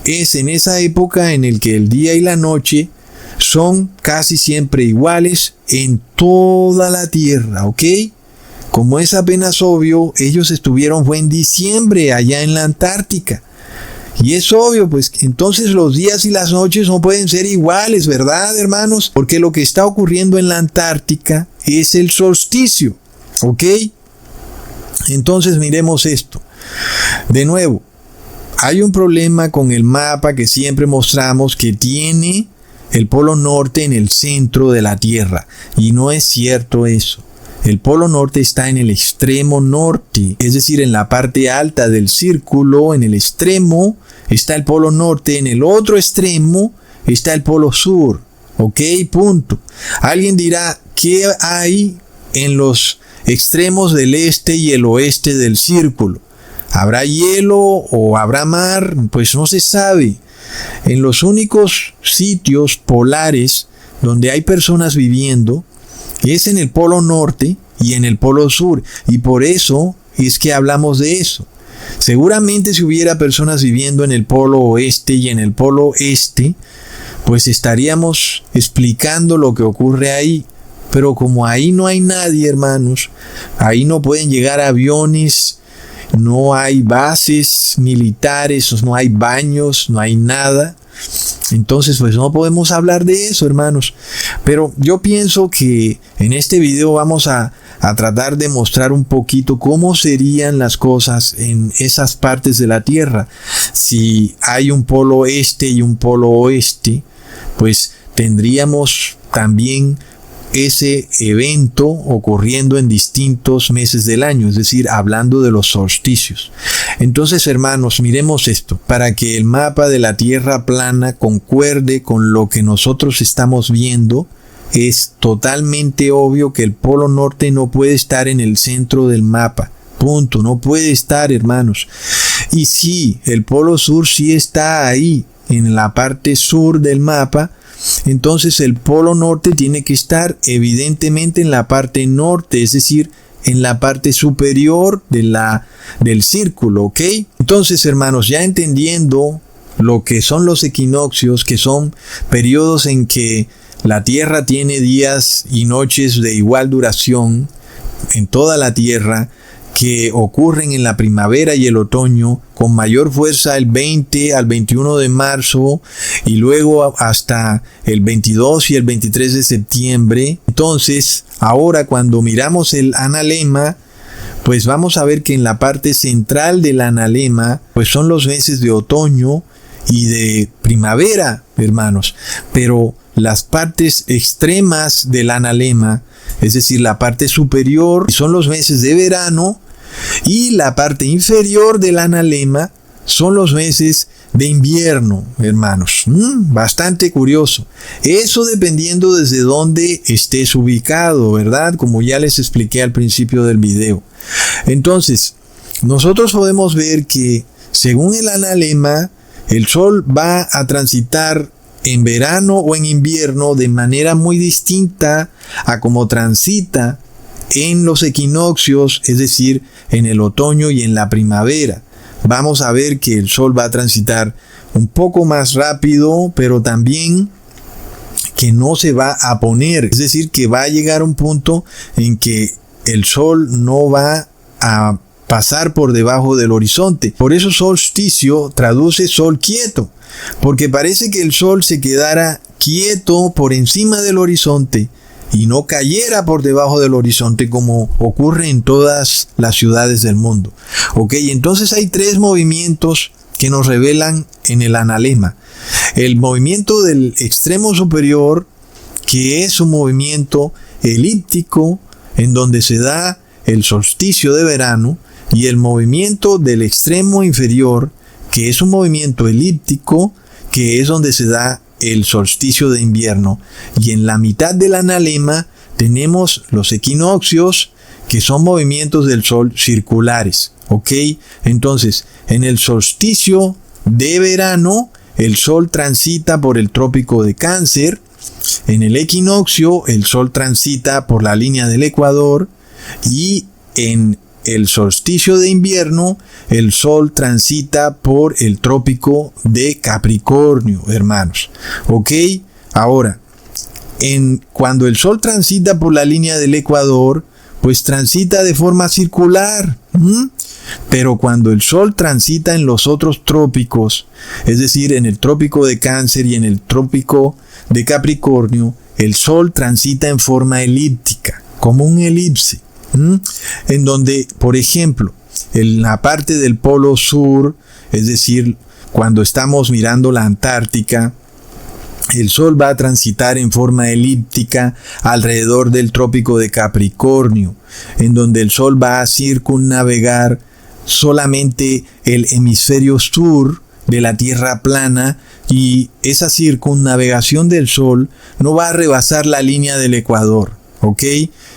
es en esa época en el que el día y la noche son casi siempre iguales en toda la Tierra, ¿ok? Como es apenas obvio, ellos fue en diciembre allá en la Antártica. Y es obvio, pues entonces los días y las noches no pueden ser iguales, ¿verdad, hermanos? Porque lo que está ocurriendo en la Antártica es el solsticio, ¿ok? Entonces miremos esto. De nuevo, hay un problema con el mapa que siempre mostramos, que tiene el polo norte en el centro de la Tierra. Y no es cierto eso. El polo norte está en el extremo norte, es decir, en la parte alta del círculo. En el extremo está el polo norte, en el otro extremo está el polo sur. ¿Ok? Punto. Alguien dirá, ¿qué hay en los extremos del este y el oeste del círculo? ¿Habrá hielo o habrá mar? Pues no se sabe. En los únicos sitios polares donde hay personas viviendo es en el polo norte y en el polo sur, y por eso es que hablamos de eso. Seguramente si hubiera personas viviendo en el polo oeste y en el polo este, pues estaríamos explicando lo que ocurre ahí. Pero como ahí no hay nadie, hermanos, ahí no pueden llegar aviones, no hay bases militares, no hay baños, no hay nada. Entonces pues no podemos hablar de eso, hermanos. Pero yo pienso que en este video vamos a tratar de mostrar un poquito cómo serían las cosas en esas partes de la Tierra. Si hay un polo este y un polo oeste, pues tendríamos también ese evento ocurriendo en distintos meses del año, es decir, hablando de los solsticios. Entonces, hermanos, miremos esto, para que el mapa de la Tierra plana concuerde con lo que nosotros estamos viendo. Es totalmente obvio que el polo norte no puede estar en el centro del mapa. Punto, no puede estar, hermanos. Y sí, el polo sur sí está ahí, en la parte sur del mapa. Entonces el polo norte tiene que estar evidentemente en la parte norte, es decir, en la parte superior del círculo, ¿ok? Entonces, hermanos, ya entendiendo lo que son los equinoccios, que son periodos en que la Tierra tiene días y noches de igual duración en toda la Tierra, que ocurren en la primavera y el otoño, con mayor fuerza el 20 al 21 de marzo y luego hasta el 22 y el 23 de septiembre. Entonces, ahora cuando miramos el analema, pues vamos a ver que en la parte central del analema, pues son los meses de otoño y de primavera, hermanos. Pero las partes extremas del analema, es decir, la parte superior, son los meses de verano, y la parte inferior del analema son los meses de invierno, hermanos. Bastante curioso. Eso dependiendo desde dónde estés ubicado, ¿verdad? Como ya les expliqué al principio del video. Entonces, nosotros podemos ver que según el analema, el Sol va a transitar en verano o en invierno de manera muy distinta a como transita en los equinoccios, es decir, en el otoño y en la primavera. Vamos a ver que el Sol va a transitar un poco más rápido, pero también que no se va a poner, es decir, que va a llegar un punto en que el Sol no va a pasar por debajo del horizonte. Por eso solsticio traduce sol quieto, porque parece que el Sol se quedara quieto por encima del horizonte y no cayera por debajo del horizonte como ocurre en todas las ciudades del mundo. Ok, entonces hay tres movimientos que nos revelan en el analema. El movimiento del extremo superior, que es un movimiento elíptico en donde se da el solsticio de verano, y el movimiento del extremo inferior, que es un movimiento elíptico, que es donde se da el solsticio de invierno. Y en la mitad del analema tenemos los equinoccios, que son movimientos del sol circulares. ¿Ok? Entonces, en el solsticio de verano, el sol transita por el trópico de Cáncer. En el equinoccio, el sol transita por la línea del Ecuador. Y en el solsticio de invierno, el sol transita por el trópico de Capricornio, hermanos. ¿Ok? Ahora, cuando el sol transita por la línea del Ecuador, pues transita de forma circular. Pero cuando el sol transita en los otros trópicos, es decir, en el trópico de Cáncer y en el trópico de Capricornio, el sol transita en forma elíptica, como un elipse. En donde, por ejemplo, en la parte del polo sur, es decir, cuando estamos mirando la Antártica, el sol va a transitar en forma elíptica alrededor del trópico de Capricornio, en donde el sol va a circunnavegar solamente el hemisferio sur de la Tierra plana, y esa circunnavegación del sol no va a rebasar la línea del Ecuador. ¿Ok?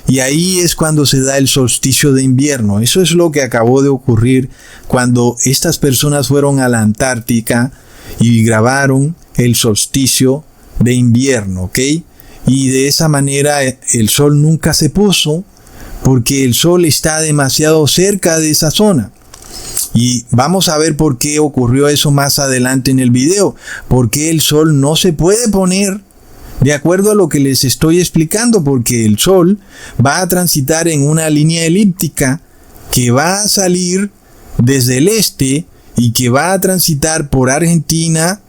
Y ahí es cuando se da el solsticio de invierno. Eso es lo que acabó de ocurrir cuando estas personas fueron a la Antártica y grabaron el solsticio de invierno. ¿Ok? Y de esa manera el sol nunca se puso, porque el sol está demasiado cerca de esa zona. Y vamos a ver por qué ocurrió eso más adelante en el video. Porque el sol no se puede poner de acuerdo a lo que les estoy explicando, porque el sol va a transitar en una línea elíptica que va a salir desde el este y que va a transitar por Argentina,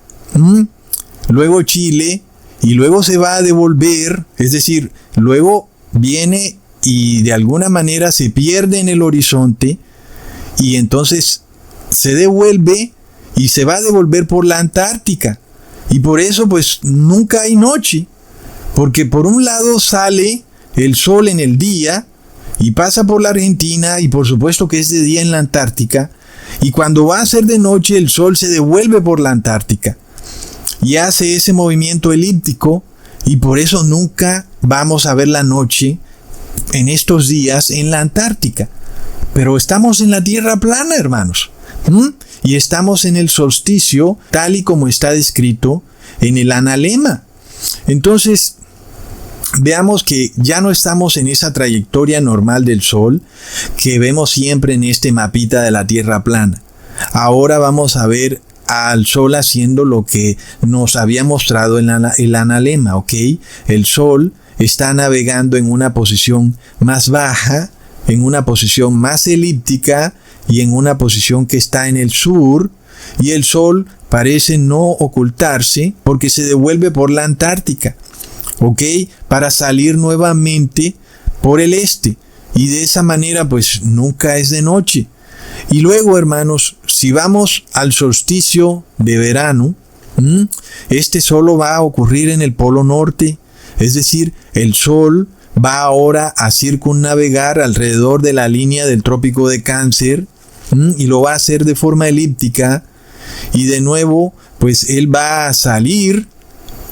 luego Chile, y luego se va a devolver, es decir, luego viene y de alguna manera se pierde en el horizonte, y entonces se devuelve y se va a devolver por la Antártica. Y por eso pues nunca hay noche, porque por un lado sale el sol en el día y pasa por la Argentina, y por supuesto que es de día en la Antártica, y cuando va a ser de noche el sol se devuelve por la Antártica y hace ese movimiento elíptico, y por eso nunca vamos a ver la noche en estos días en la Antártica. Pero estamos en la Tierra plana, hermanos. Y estamos en el solsticio, tal y como está descrito en el analema. Entonces, veamos que ya no estamos en esa trayectoria normal del Sol que vemos siempre en este mapita de la Tierra plana. Ahora vamos a ver al Sol haciendo lo que nos había mostrado en el analema, ¿ok? El Sol está navegando en una posición más baja, en una posición más elíptica y en una posición que está en el sur, y el sol parece no ocultarse porque se devuelve por la Antártica, ¿ok? Para salir nuevamente por el este, y de esa manera pues nunca es de noche. Y luego, hermanos, si vamos al solsticio de verano, este solo va a ocurrir en el polo norte, es decir, el sol va ahora a circunnavegar alrededor de la línea del trópico de Cáncer, y lo va a hacer de forma elíptica, y de nuevo pues él va a salir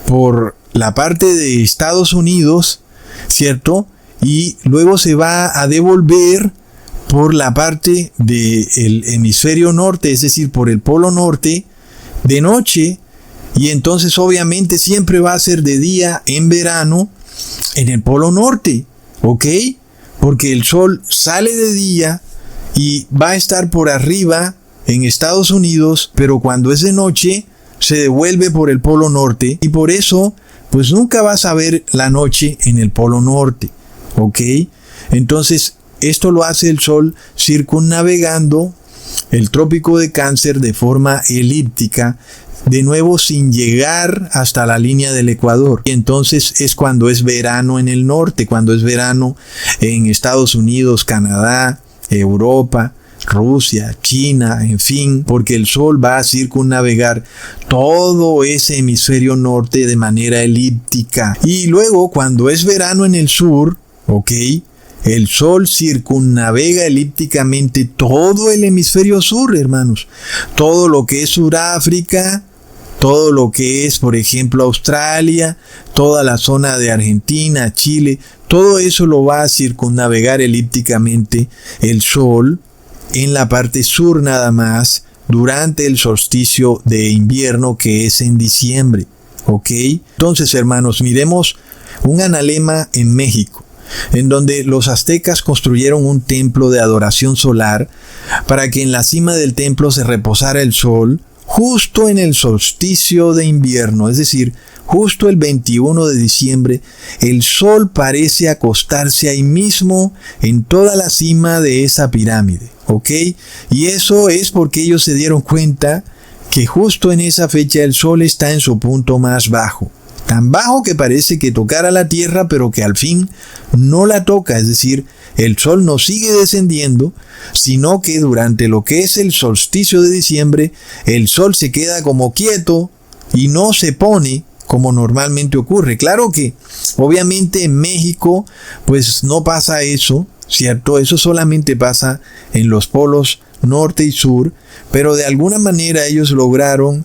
por la parte de Estados Unidos, ¿cierto? Y luego se va a devolver por la parte del hemisferio norte, es decir, por el polo norte, de noche, y entonces obviamente siempre va a ser de día en verano en el polo norte, ¿ok? Porque el sol sale de día y va a estar por arriba en Estados Unidos, pero cuando es de noche se devuelve por el polo norte, y por eso pues nunca vas a ver la noche en el polo norte, ¿ok? Entonces esto lo hace el sol circunnavegando el trópico de Cáncer de forma elíptica, de nuevo sin llegar hasta la línea del Ecuador. Y entonces es cuando es verano en el norte, cuando es verano en Estados Unidos, Canadá, Europa, Rusia, China, en fin, porque el Sol va a circunnavegar todo ese hemisferio norte de manera elíptica. Y luego, cuando es verano en el sur, ¿ok?, el Sol circunnavega elípticamente todo el hemisferio sur, hermanos. Todo lo que es Sudáfrica, todo lo que es, por ejemplo, Australia, toda la zona de Argentina, Chile, todo eso lo va a circunnavegar elípticamente el Sol en la parte sur nada más durante el solsticio de invierno que es en diciembre. ¿Ok? Entonces, hermanos, miremos un analema en México, en donde los aztecas construyeron un templo de adoración solar para que en la cima del templo se reposara el Sol justo en el solsticio de invierno, es decir, justo el 21 de diciembre, el Sol parece acostarse ahí mismo en toda la cima de esa pirámide, ¿ok? Y eso es porque ellos se dieron cuenta que justo en esa fecha el Sol está en su punto más bajo. Tan bajo que parece que tocara la tierra, pero que al fin no la toca, es decir, el Sol no sigue descendiendo, sino que durante lo que es el solsticio de diciembre, el Sol se queda como quieto y no se pone como normalmente ocurre. Claro que, obviamente en México, pues no pasa eso, ¿cierto? Eso solamente pasa en los polos norte y sur, pero de alguna manera ellos lograron,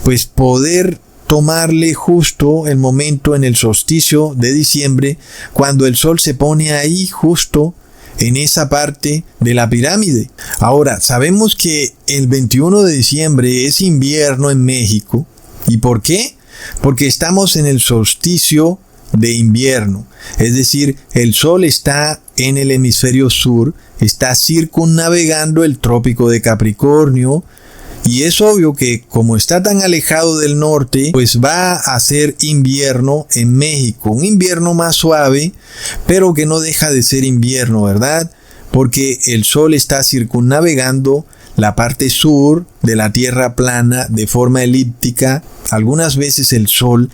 pues, poder tomarle justo el momento en el solsticio de diciembre, cuando el Sol se pone ahí justo en esa parte de la pirámide. Ahora, sabemos que el 21 de diciembre es invierno en México. ¿Y por qué? Porque estamos en el solsticio de invierno. Es decir, el Sol está en el hemisferio sur, está circunnavegando el trópico de Capricornio, y es obvio que como está tan alejado del norte, pues va a ser invierno en México. Un invierno más suave, pero que no deja de ser invierno, ¿verdad? Porque el Sol está circunnavegando la parte sur de la Tierra plana de forma elíptica. Algunas veces el Sol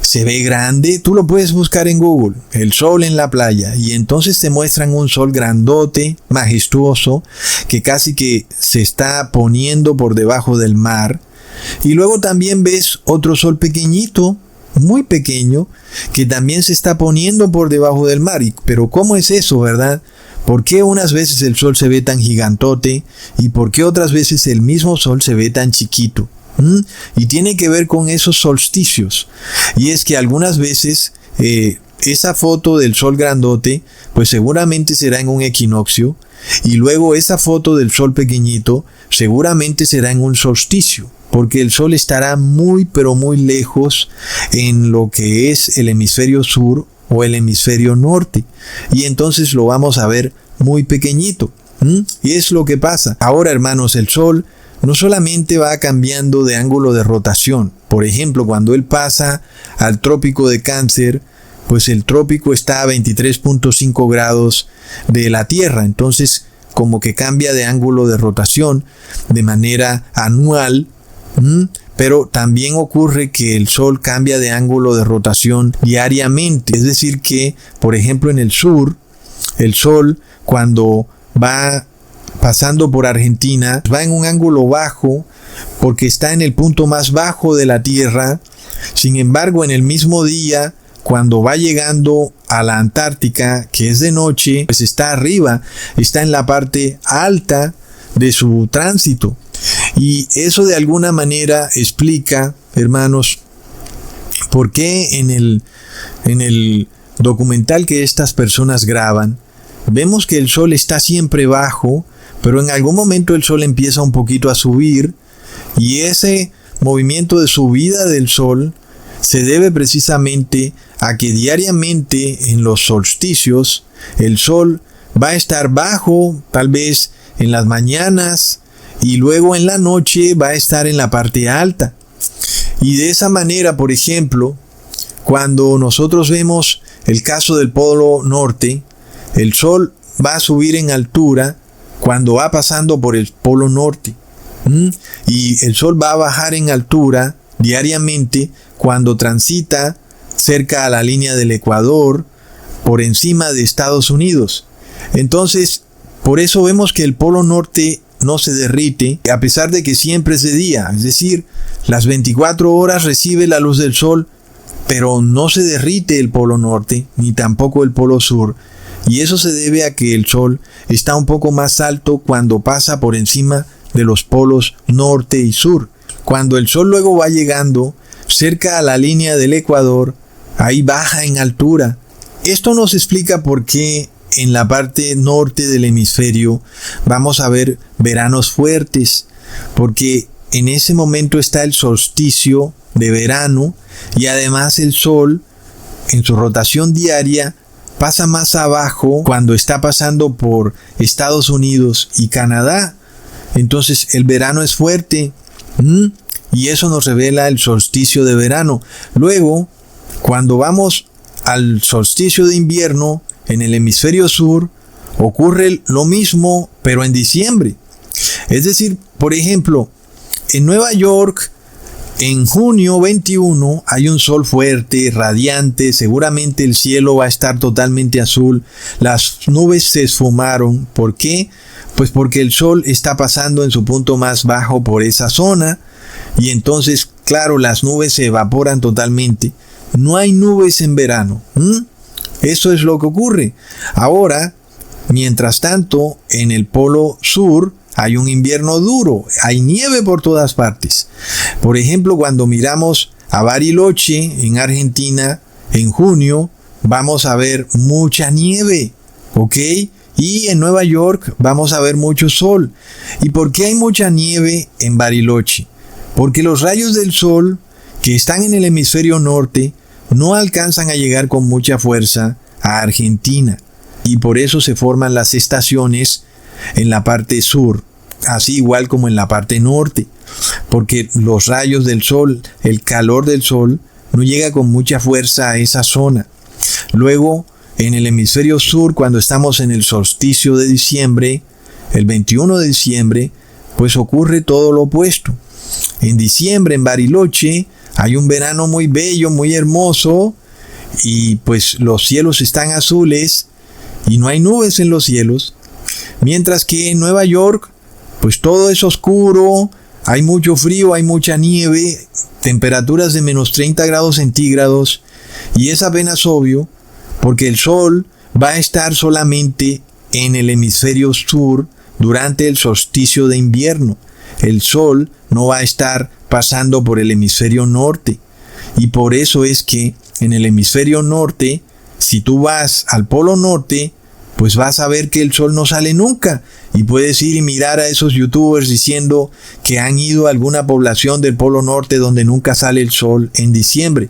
se ve grande. Tú lo puedes buscar en Google, el Sol en la playa, y entonces te muestran un Sol grandote, majestuoso, que casi que se está poniendo por debajo del mar. Y luego también ves otro Sol pequeñito, muy pequeño, que también se está poniendo por debajo del mar. Pero ¿cómo es eso, verdad? ¿Por qué unas veces el Sol se ve tan gigantote y por qué otras veces el mismo Sol se ve tan chiquito? Y tiene que ver con esos solsticios. Y es que algunas veces esa foto del Sol grandote, pues seguramente será en un equinoccio, y luego esa foto del Sol pequeñito seguramente será en un solsticio, porque el Sol estará muy pero muy lejos en lo que es el hemisferio sur o el hemisferio norte, y entonces lo vamos a ver muy pequeñito. Y es lo que pasa. Ahora, hermanos, el Sol no solamente va cambiando de ángulo de rotación. Por ejemplo, cuando él pasa al trópico de Cáncer, pues el trópico está a 23.5 grados de la Tierra, entonces como que cambia de ángulo de rotación de manera anual. Pero también ocurre que el Sol cambia de ángulo de rotación diariamente. Es decir que, por ejemplo, en el sur, el Sol cuando va pasando por Argentina, va en un ángulo bajo porque está en el punto más bajo de la Tierra. Sin embargo, en el mismo día, cuando va llegando a la Antártica, que es de noche, pues está arriba, está en la parte alta de su tránsito. Y eso de alguna manera explica, hermanos, por qué en el documental que estas personas graban, vemos que el Sol está siempre bajo, pero en algún momento el Sol empieza un poquito a subir, y ese movimiento de subida del Sol se debe precisamente a que diariamente en los solsticios el Sol va a estar bajo, tal vez en las mañanas, y luego en la noche va a estar en la parte alta. Y de esa manera, por ejemplo, cuando nosotros vemos el caso del Polo Norte, el Sol va a subir en altura cuando va pasando por el Polo Norte. Y el Sol va a bajar en altura diariamente cuando transita cerca a la línea del Ecuador, por encima de Estados Unidos. Entonces, Por eso vemos que el polo norte no se derrite, a pesar de que siempre es de día. Es decir, las 24 horas recibe la luz del sol, pero no se derrite el polo norte, ni tampoco el polo sur. Y eso se debe a que el sol está un poco más alto cuando pasa por encima de los polos norte y sur. Cuando el sol luego va llegando cerca a la línea del ecuador, ahí baja en altura. Esto nos explica por qué en la parte norte del hemisferio vamos a ver veranos fuertes, porque en ese momento está el solsticio de verano y además el sol en su rotación diaria pasa más abajo cuando está pasando por Estados Unidos y Canadá. Entonces el verano es fuerte y eso nos revela el solsticio de verano. Luego, cuando vamos al solsticio de invierno en el hemisferio sur, ocurre lo mismo pero en diciembre. Es decir, por ejemplo, en Nueva York, en junio 21 hay un sol fuerte, radiante, seguramente el cielo va a estar totalmente azul, las nubes se esfumaron. ¿Por qué? Pues porque el sol está pasando en su punto más bajo por esa zona y entonces, claro, las nubes se evaporan totalmente. No hay nubes en verano. Eso es lo que ocurre. Ahora, mientras tanto, en el polo sur hay un invierno duro, hay nieve por todas partes. Por ejemplo, cuando miramos a Bariloche, en Argentina, en junio, vamos a ver mucha nieve, ¿ok? Y en Nueva York vamos a ver mucho sol. ¿Y por qué hay mucha nieve en Bariloche? Porque los rayos del sol que están en el hemisferio norte no alcanzan a llegar con mucha fuerza a Argentina. Y por eso se forman las estaciones en la parte sur, así igual como en la parte norte, porque los rayos del sol, el calor del sol, no llega con mucha fuerza a esa zona. Luego, en el hemisferio sur, cuando estamos en el solsticio de diciembre, el 21 de diciembre, pues ocurre todo lo opuesto. En diciembre, en Bariloche, hay un verano muy bello, muy hermoso, y pues los cielos están azules y no hay nubes en los cielos. Mientras que en Nueva York, pues todo es oscuro, hay mucho frío, hay mucha nieve, temperaturas de menos 30 grados centígrados, y es apenas obvio, porque el sol va a estar solamente en el hemisferio sur durante el solsticio de invierno. El sol no va a estar pasando por el hemisferio norte, y por eso es que en el hemisferio norte, si tú vas al polo norte, pues vas a ver que el sol no sale nunca, y puedes ir y mirar a esos youtubers diciendo que han ido a alguna población del polo norte donde nunca sale el sol en diciembre.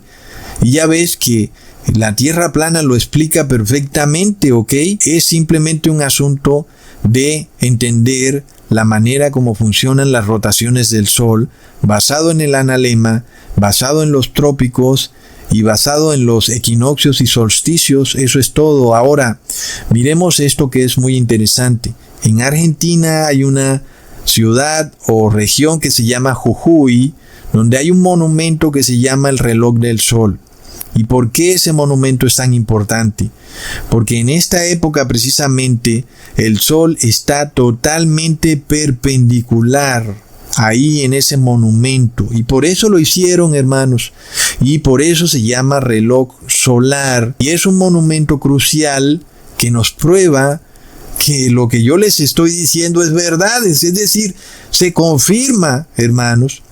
Y ya ves que la Tierra plana lo explica perfectamente, ¿ok? Es simplemente un asunto de entender la manera como funcionan las rotaciones del sol, basado en el analema, basado en los trópicos y basado en los equinoccios y solsticios. Eso es todo. Ahora, miremos esto que es muy interesante. En Argentina hay una ciudad o región que se llama Jujuy, donde hay un monumento que se llama el reloj del sol. ¿Y por qué ese monumento es tan importante? Porque en esta época precisamente el sol está totalmente perpendicular ahí en ese monumento, y por eso lo hicieron, hermanos, y por eso se llama reloj solar, y es un monumento crucial que nos prueba que lo que yo les estoy diciendo es verdad, es decir, se confirma, hermanos,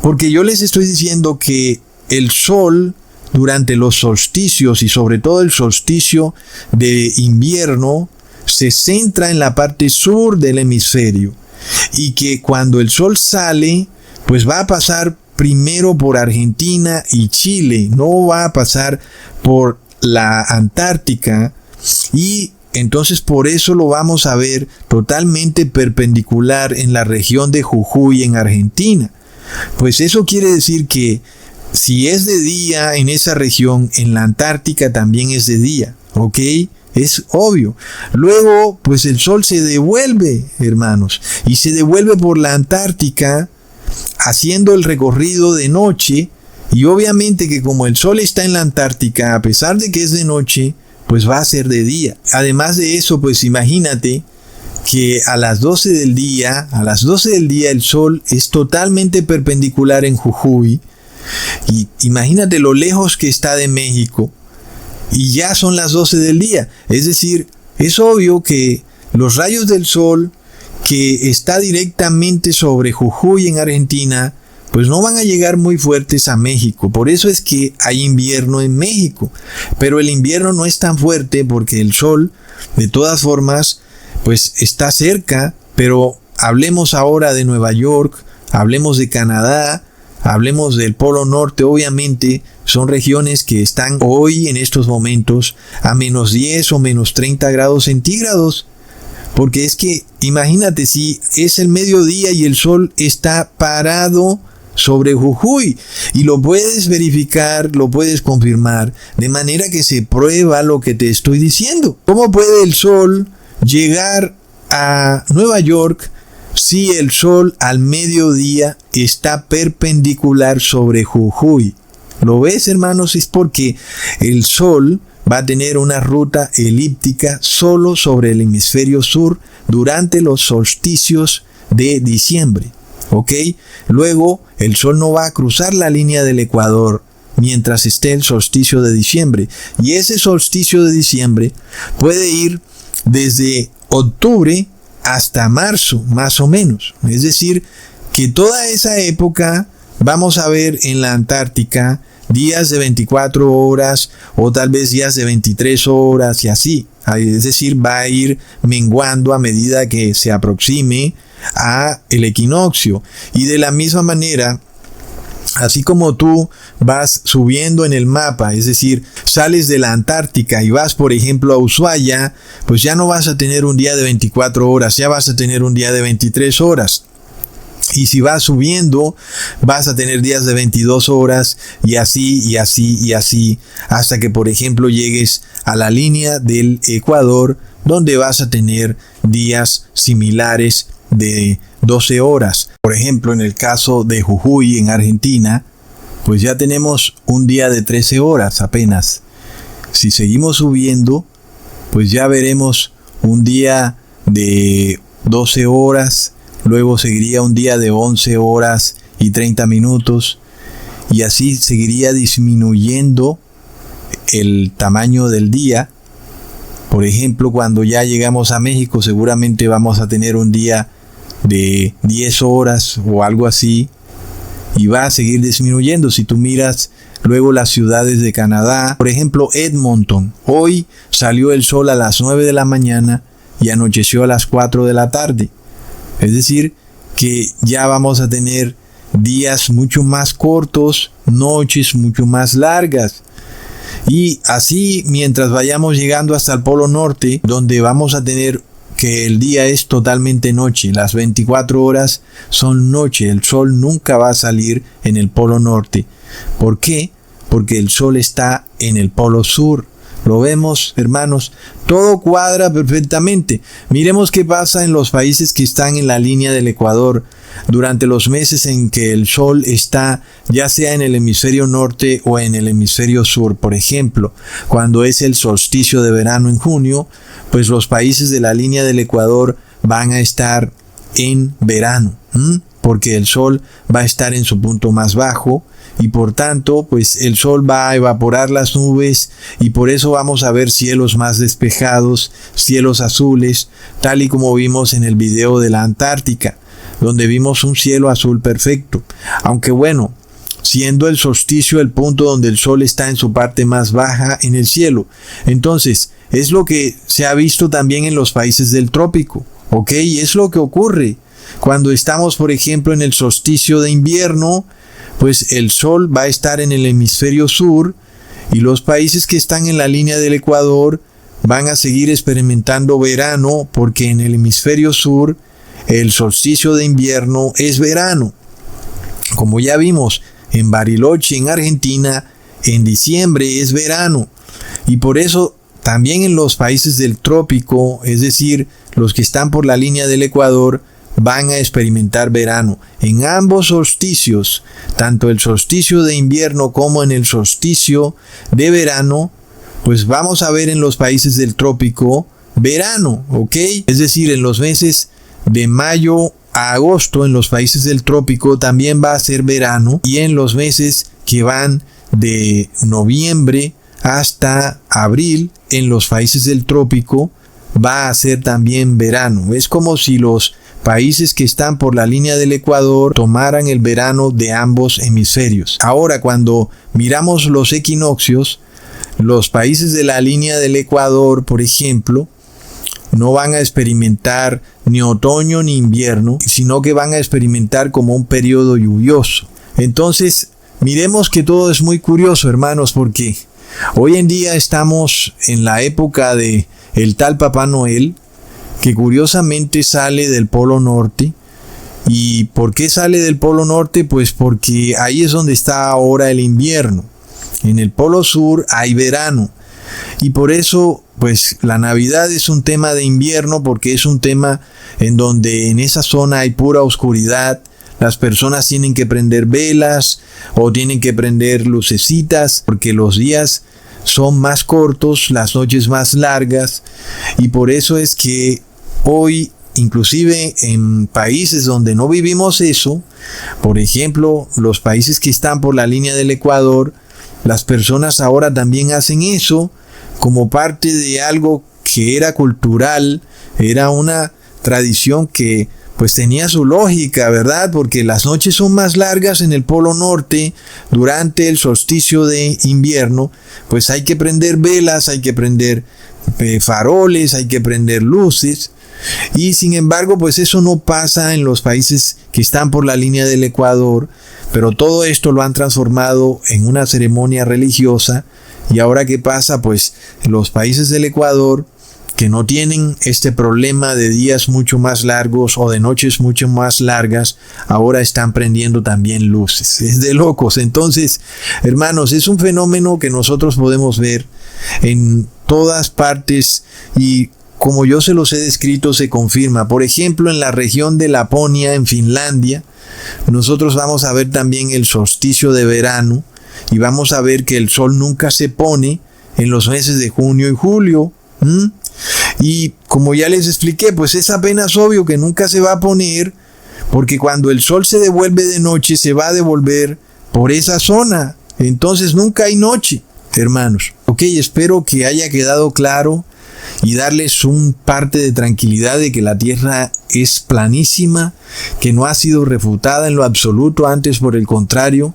porque yo les estoy diciendo que el sol durante los solsticios y sobre todo el solsticio de invierno se centra en la parte sur del hemisferio, y que cuando el sol sale, pues va a pasar primero por Argentina y Chile, no va a pasar por la Antártica, y entonces por eso lo vamos a ver totalmente perpendicular en la región de Jujuy en Argentina. Pues eso quiere decir que si es de día en esa región, en la Antártica también es de día, ¿ok? Es obvio. Luego, pues el sol se devuelve, hermanos, y se devuelve por la Antártica haciendo el recorrido de noche, y obviamente que como el sol está en la Antártica, a pesar de que es de noche, pues va a ser de día. Además de eso, pues imagínate que a las 12 del día, el sol es totalmente perpendicular en Jujuy. Y imagínate lo lejos que está de México. Y ya son las 12 del día. Es decir, es obvio que los rayos del sol que está directamente sobre Jujuy en Argentina, pues no van a llegar muy fuertes a México. Por eso es que hay invierno en México. Pero el invierno no es tan fuerte porque el sol, de todas formas, pues está cerca. Pero hablemos ahora de Nueva York, hablemos de Canadá, hablemos del Polo Norte. Obviamente son regiones que están hoy en estos momentos a menos 10 o menos 30 grados centígrados. Porque es que imagínate si es el mediodía y el sol está parado sobre Jujuy, y lo puedes verificar, lo puedes confirmar, de manera que se prueba lo que te estoy diciendo. ¿Cómo puede el sol llegar a Nueva York si el sol al mediodía está perpendicular sobre Jujuy? ¿Lo ves, hermanos? Es porque el sol va a tener una ruta elíptica solo sobre el hemisferio sur durante los solsticios de diciembre. ¿Ok? Luego, el sol no va a cruzar la línea del ecuador mientras esté el solsticio de diciembre. Y ese solsticio de diciembre puede ir desde octubre hasta marzo, más o menos. Es decir, que toda esa época vamos a ver en la Antártica días de 24 horas o tal vez días de 23 horas y así. Es decir, va a ir menguando a medida que se aproxime a el equinoccio. Y de la misma manera, así como tú vas subiendo en el mapa, es decir, sales de la Antártica y vas, por ejemplo, a Ushuaia, pues ya no vas a tener un día de 24 horas, ya vas a tener un día de 23 horas. Y si vas subiendo, vas a tener días de 22 horas y así, y así, y así, hasta que, por ejemplo, llegues a la línea del Ecuador, donde vas a tener días similares de 12 horas. Por ejemplo, en el caso de Jujuy, en Argentina, pues ya tenemos un día de 13 horas apenas. Si seguimos subiendo, pues ya veremos un día de 12 horas, luego seguiría un día de 11 horas y 30 minutos, y así seguiría disminuyendo el tamaño del día. Por ejemplo, cuando ya llegamos a México, seguramente vamos a tener un día de 10 horas o algo así, y va a seguir disminuyendo. Si tú miras luego las ciudades de Canadá, por ejemplo, Edmonton, hoy salió el sol a las 9 de la mañana y anocheció a las 4 de la tarde. Es decir, que ya vamos a tener días mucho más cortos, noches mucho más largas. Y así, mientras vayamos llegando hasta el Polo Norte, donde vamos a tener que el día es totalmente noche, las 24 horas son noche, el sol nunca va a salir en el Polo Norte. ¿Por qué? Porque el sol está en el Polo Sur. Lo vemos, hermanos, todo cuadra perfectamente. Miremos qué pasa en los países que están en la línea del Ecuador durante los meses en que el sol está ya sea en el hemisferio norte o en el hemisferio sur. Por ejemplo, cuando es el solsticio de verano en junio, pues los países de la línea del Ecuador van a estar en verano, porque el sol va a estar en su punto más bajo. Y por tanto, pues el sol va a evaporar las nubes y por eso vamos a ver cielos más despejados, cielos azules, tal y como vimos en el video de la Antártica, donde vimos un cielo azul perfecto. Aunque bueno, siendo el solsticio el punto donde el sol está en su parte más baja en el cielo. Entonces, es lo que se ha visto también en los países del trópico, ¿ok? Y es lo que ocurre cuando estamos, por ejemplo, en el solsticio de invierno. Pues el sol va a estar en el hemisferio sur y los países que están en la línea del Ecuador van a seguir experimentando verano, porque en el hemisferio sur el solsticio de invierno es verano. Como ya vimos en Bariloche, en Argentina, en diciembre es verano. Y por eso también en los países del trópico, es decir, los que están por la línea del Ecuador, van a experimentar verano. En ambos solsticios, tanto el solsticio de invierno como en el solsticio de verano, pues vamos a ver en los países del trópico verano, ¿ok? Es decir, en los meses de mayo a agosto en los países del trópico también va a ser verano, y en los meses que van de noviembre hasta abril en los países del trópico va a ser también verano. Es como si los países que están por la línea del Ecuador tomaran el verano de ambos hemisferios. Ahora, cuando miramos los equinoccios, los países de la línea del Ecuador, por ejemplo, no van a experimentar ni otoño ni invierno, sino que van a experimentar como un periodo lluvioso. Entonces, miremos que todo es muy curioso, hermanos, porque hoy en día estamos en la época de el tal Papá Noel, que curiosamente sale del Polo Norte. ¿Y por qué sale del Polo Norte? Pues porque ahí es donde está ahora el invierno. En el Polo Sur hay verano. Y por eso, pues la Navidad es un tema de invierno, porque es un tema en donde en esa zona hay pura oscuridad. Las personas tienen que prender velas o tienen que prender lucecitas, porque los días son más cortos, las noches más largas, y por eso es que hoy, inclusive en países donde no vivimos eso, por ejemplo, los países que están por la línea del Ecuador, las personas ahora también hacen eso como parte de algo que era cultural, era una tradición que pues tenía su lógica, ¿verdad? Porque las noches son más largas en el Polo Norte durante el solsticio de invierno, pues hay que prender velas, hay que prender faroles, hay que prender luces, y sin embargo, pues eso no pasa en los países que están por la línea del Ecuador, pero todo esto lo han transformado en una ceremonia religiosa. Y ahora, ¿qué pasa? Pues los países del Ecuador, que no tienen este problema de días mucho más largos o de noches mucho más largas, ahora están prendiendo también luces. Es de locos. Entonces, hermanos, es un fenómeno que nosotros podemos ver en todas partes, y como yo se los he descrito, se confirma. Por ejemplo, en la región de Laponia, en Finlandia, nosotros vamos a ver también el solsticio de verano, y vamos a ver que el sol nunca se pone en los meses de junio y julio. Y como ya les expliqué, pues es apenas obvio que nunca se va a poner, porque cuando el sol se devuelve de noche, se va a devolver por esa zona. Entonces nunca hay noche, hermanos. Ok, espero que haya quedado claro y darles un parte de tranquilidad de que la tierra es planísima, que no ha sido refutada en lo absoluto. Antes, por el contrario,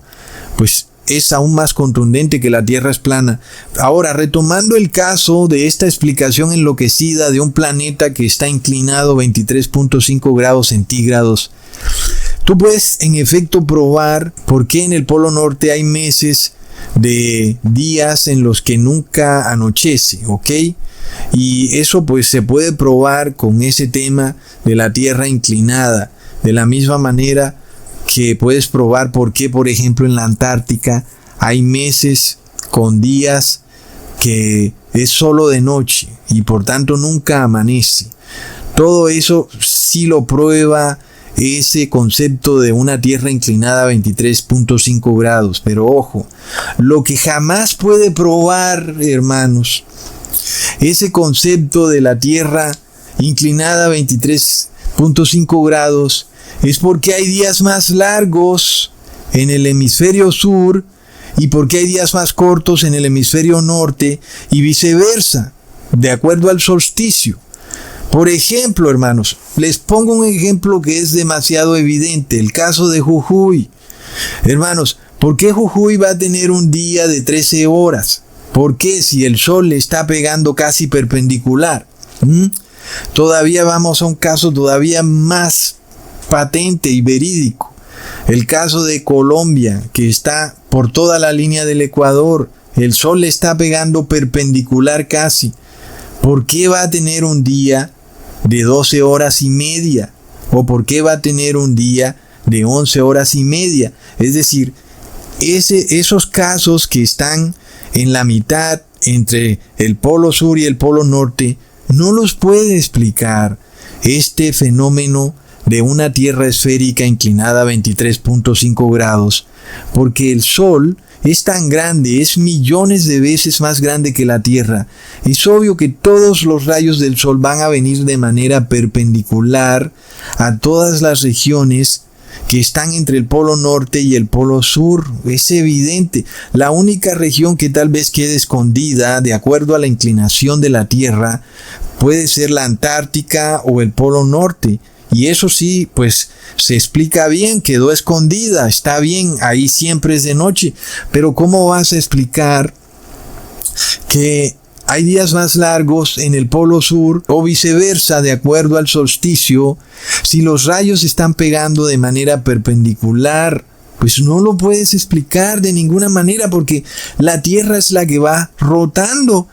pues es aún más contundente que la Tierra es plana. Ahora, retomando el caso de esta explicación enloquecida de un planeta que está inclinado 23.5 grados centígrados, tú puedes en efecto probar por qué en el Polo Norte hay meses de días en los que nunca anochece, ¿ok? Y eso pues se puede probar con ese tema de la Tierra inclinada, de la misma manera que puedes probar por qué, por ejemplo, en la Antártica hay meses con días que es solo de noche y por tanto nunca amanece. Todo eso sí lo prueba ese concepto de una Tierra inclinada a 23.5 grados. Pero ojo, lo que jamás puede probar, hermanos, ese concepto de la Tierra inclinada a 23.5 grados es porque hay días más largos en el hemisferio sur y porque hay días más cortos en el hemisferio norte, y viceversa, de acuerdo al solsticio. Por ejemplo, hermanos, les pongo un ejemplo que es demasiado evidente, el caso de Jujuy. Hermanos, ¿por qué Jujuy va a tener un día de 13 horas? ¿Por qué si el sol le está pegando casi perpendicular? Todavía vamos a un caso todavía más patente y verídico. El caso de Colombia, que está por toda la línea del Ecuador. El sol le está pegando perpendicular casi. ¿Por qué va a tener un día de 12 horas y media? ¿O por qué va a tener un día de 11 horas y media? Es decir, esos casos que están en la mitad entre el polo sur y el polo norte, no los puede explicar este fenómeno de una Tierra esférica inclinada a 23.5 grados, porque el Sol es tan grande, es millones de veces más grande que la Tierra. Es obvio que todos los rayos del Sol van a venir de manera perpendicular a todas las regiones que están entre el polo norte y el polo sur. Es evidente. La única región que tal vez quede escondida, de acuerdo a la inclinación de la Tierra, puede ser la Antártica o el polo norte. Y eso sí, pues se explica bien, quedó escondida, está bien, ahí siempre es de noche. Pero ¿cómo vas a explicar que hay días más largos en el polo sur o viceversa de acuerdo al solsticio si los rayos están pegando de manera perpendicular? Pues no lo puedes explicar de ninguna manera porque la Tierra es la que va rotando.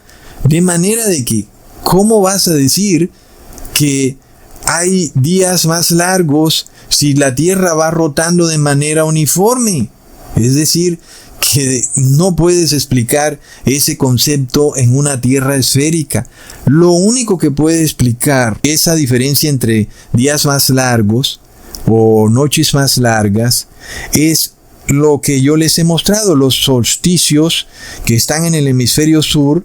De manera de que, ¿cómo vas a decir que hay días más largos si la Tierra va rotando de manera uniforme? Es decir, que no puedes explicar ese concepto en una Tierra esférica. Lo único que puede explicar esa diferencia entre días más largos o noches más largas es lo que yo les he mostrado, los solsticios que están en el hemisferio sur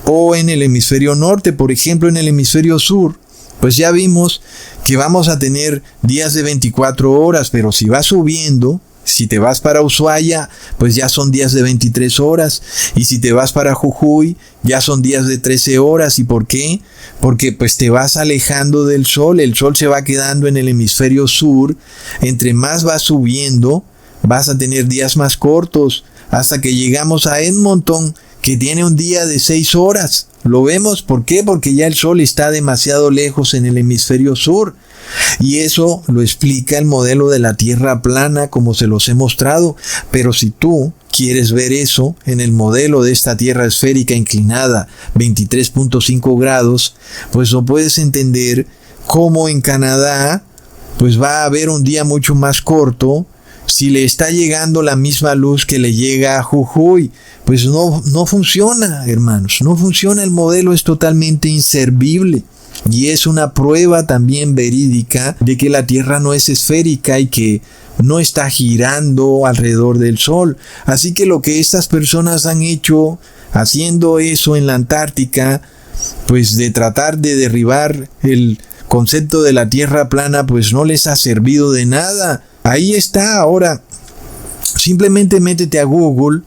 o en el hemisferio norte. Por ejemplo, en el hemisferio sur, pues ya vimos que vamos a tener días de 24 horas, pero si va subiendo, si te vas para Ushuaia, pues ya son días de 23 horas. Y si te vas para Jujuy, ya son días de 13 horas. ¿Y por qué? Porque pues te vas alejando del sol. El sol se va quedando en el hemisferio sur. Entre más vas subiendo, vas a tener días más cortos. Hasta que llegamos a Edmonton, que tiene un día de 6 horas. ¿Lo vemos? ¿Por qué? Porque ya el sol está demasiado lejos en el hemisferio sur. Y eso lo explica el modelo de la Tierra plana, como se los he mostrado. Pero si tú quieres ver eso en el modelo de esta Tierra esférica inclinada 23.5 grados, pues no puedes entender cómo en Canadá pues va a haber un día mucho más corto si le está llegando la misma luz que le llega a Jujuy. Pues no funciona, hermanos, no funciona. El modelo es totalmente inservible. Y es una prueba también verídica de que la Tierra no es esférica y que no está girando alrededor del Sol. Así que lo que estas personas han hecho haciendo eso en la Antártica, pues de tratar de derribar el concepto de la Tierra plana, pues no les ha servido de nada. Ahí está. Ahora, simplemente métete a Google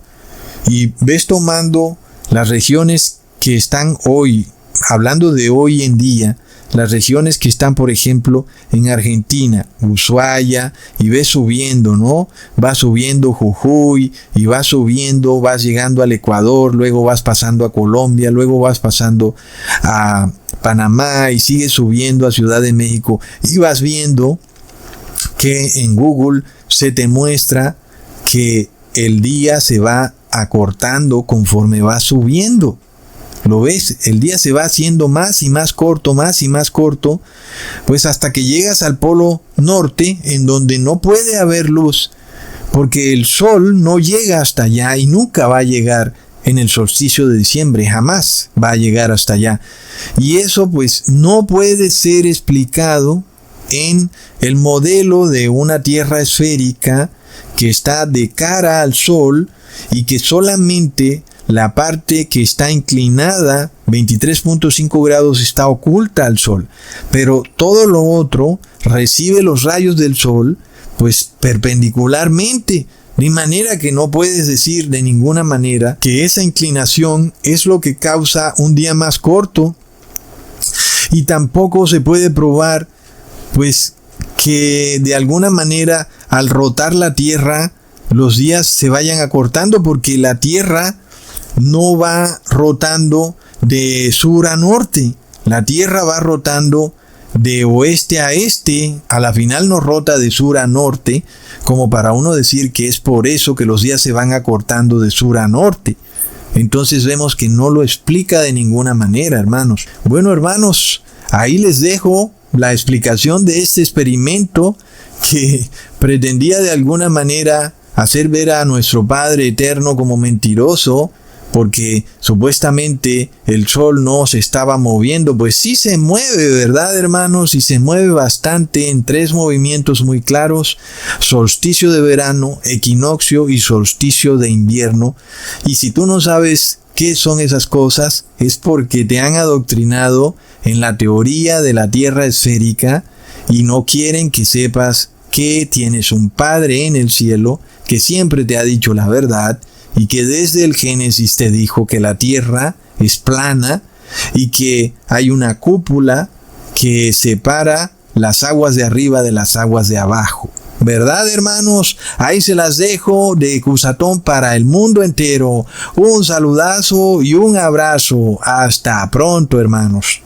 y ves tomando las regiones que están hoy, hablando de hoy en día, las regiones que están, por ejemplo, en Argentina, Ushuaia, y ves subiendo, ¿no? Vas subiendo Jujuy, y vas subiendo, vas llegando al Ecuador, luego vas pasando a Colombia, luego vas pasando a Panamá, y sigues subiendo a Ciudad de México, y vas viendo que en Google se te muestra que el día se va acortando conforme va subiendo. ¿Lo ves? El día se va haciendo más y más corto, pues hasta que llegas al polo norte, en donde no puede haber luz, porque el sol no llega hasta allá y nunca va a llegar en el solsticio de diciembre, jamás va a llegar hasta allá. Y eso pues no puede ser explicado en el modelo de una Tierra esférica que está de cara al sol y que solamente la parte que está inclinada 23.5 grados está oculta al sol, pero todo lo otro recibe los rayos del sol pues perpendicularmente, de manera que no puedes decir de ninguna manera que esa inclinación es lo que causa un día más corto, y tampoco se puede probar pues que de alguna manera al rotar la Tierra los días se vayan acortando, porque la Tierra no va rotando de sur a norte. La Tierra va rotando de oeste a este. A la final no rota de sur a norte, como para uno decir que es por eso que los días se van acortando de sur a norte. Entonces vemos que no lo explica de ninguna manera, hermanos. Bueno, hermanos, ahí les dejo la explicación de este experimento que pretendía de alguna manera hacer ver a nuestro Padre Eterno como mentiroso, porque supuestamente el sol no se estaba moviendo. Pues sí se mueve, ¿verdad, hermanos? Y se mueve bastante en 3 movimientos muy claros: solsticio de verano, equinoccio y solsticio de invierno. Y si tú no sabes qué son esas cosas, es porque te han adoctrinado en la teoría de la Tierra esférica y no quieren que sepas que tienes un Padre en el cielo que siempre te ha dicho la verdad y que desde el Génesis te dijo que la Tierra es plana y que hay una cúpula que separa las aguas de arriba de las aguas de abajo. ¿Verdad, hermanos? Ahí se las dejo de Cusatón para el mundo entero. Un saludazo y un abrazo. Hasta pronto, hermanos.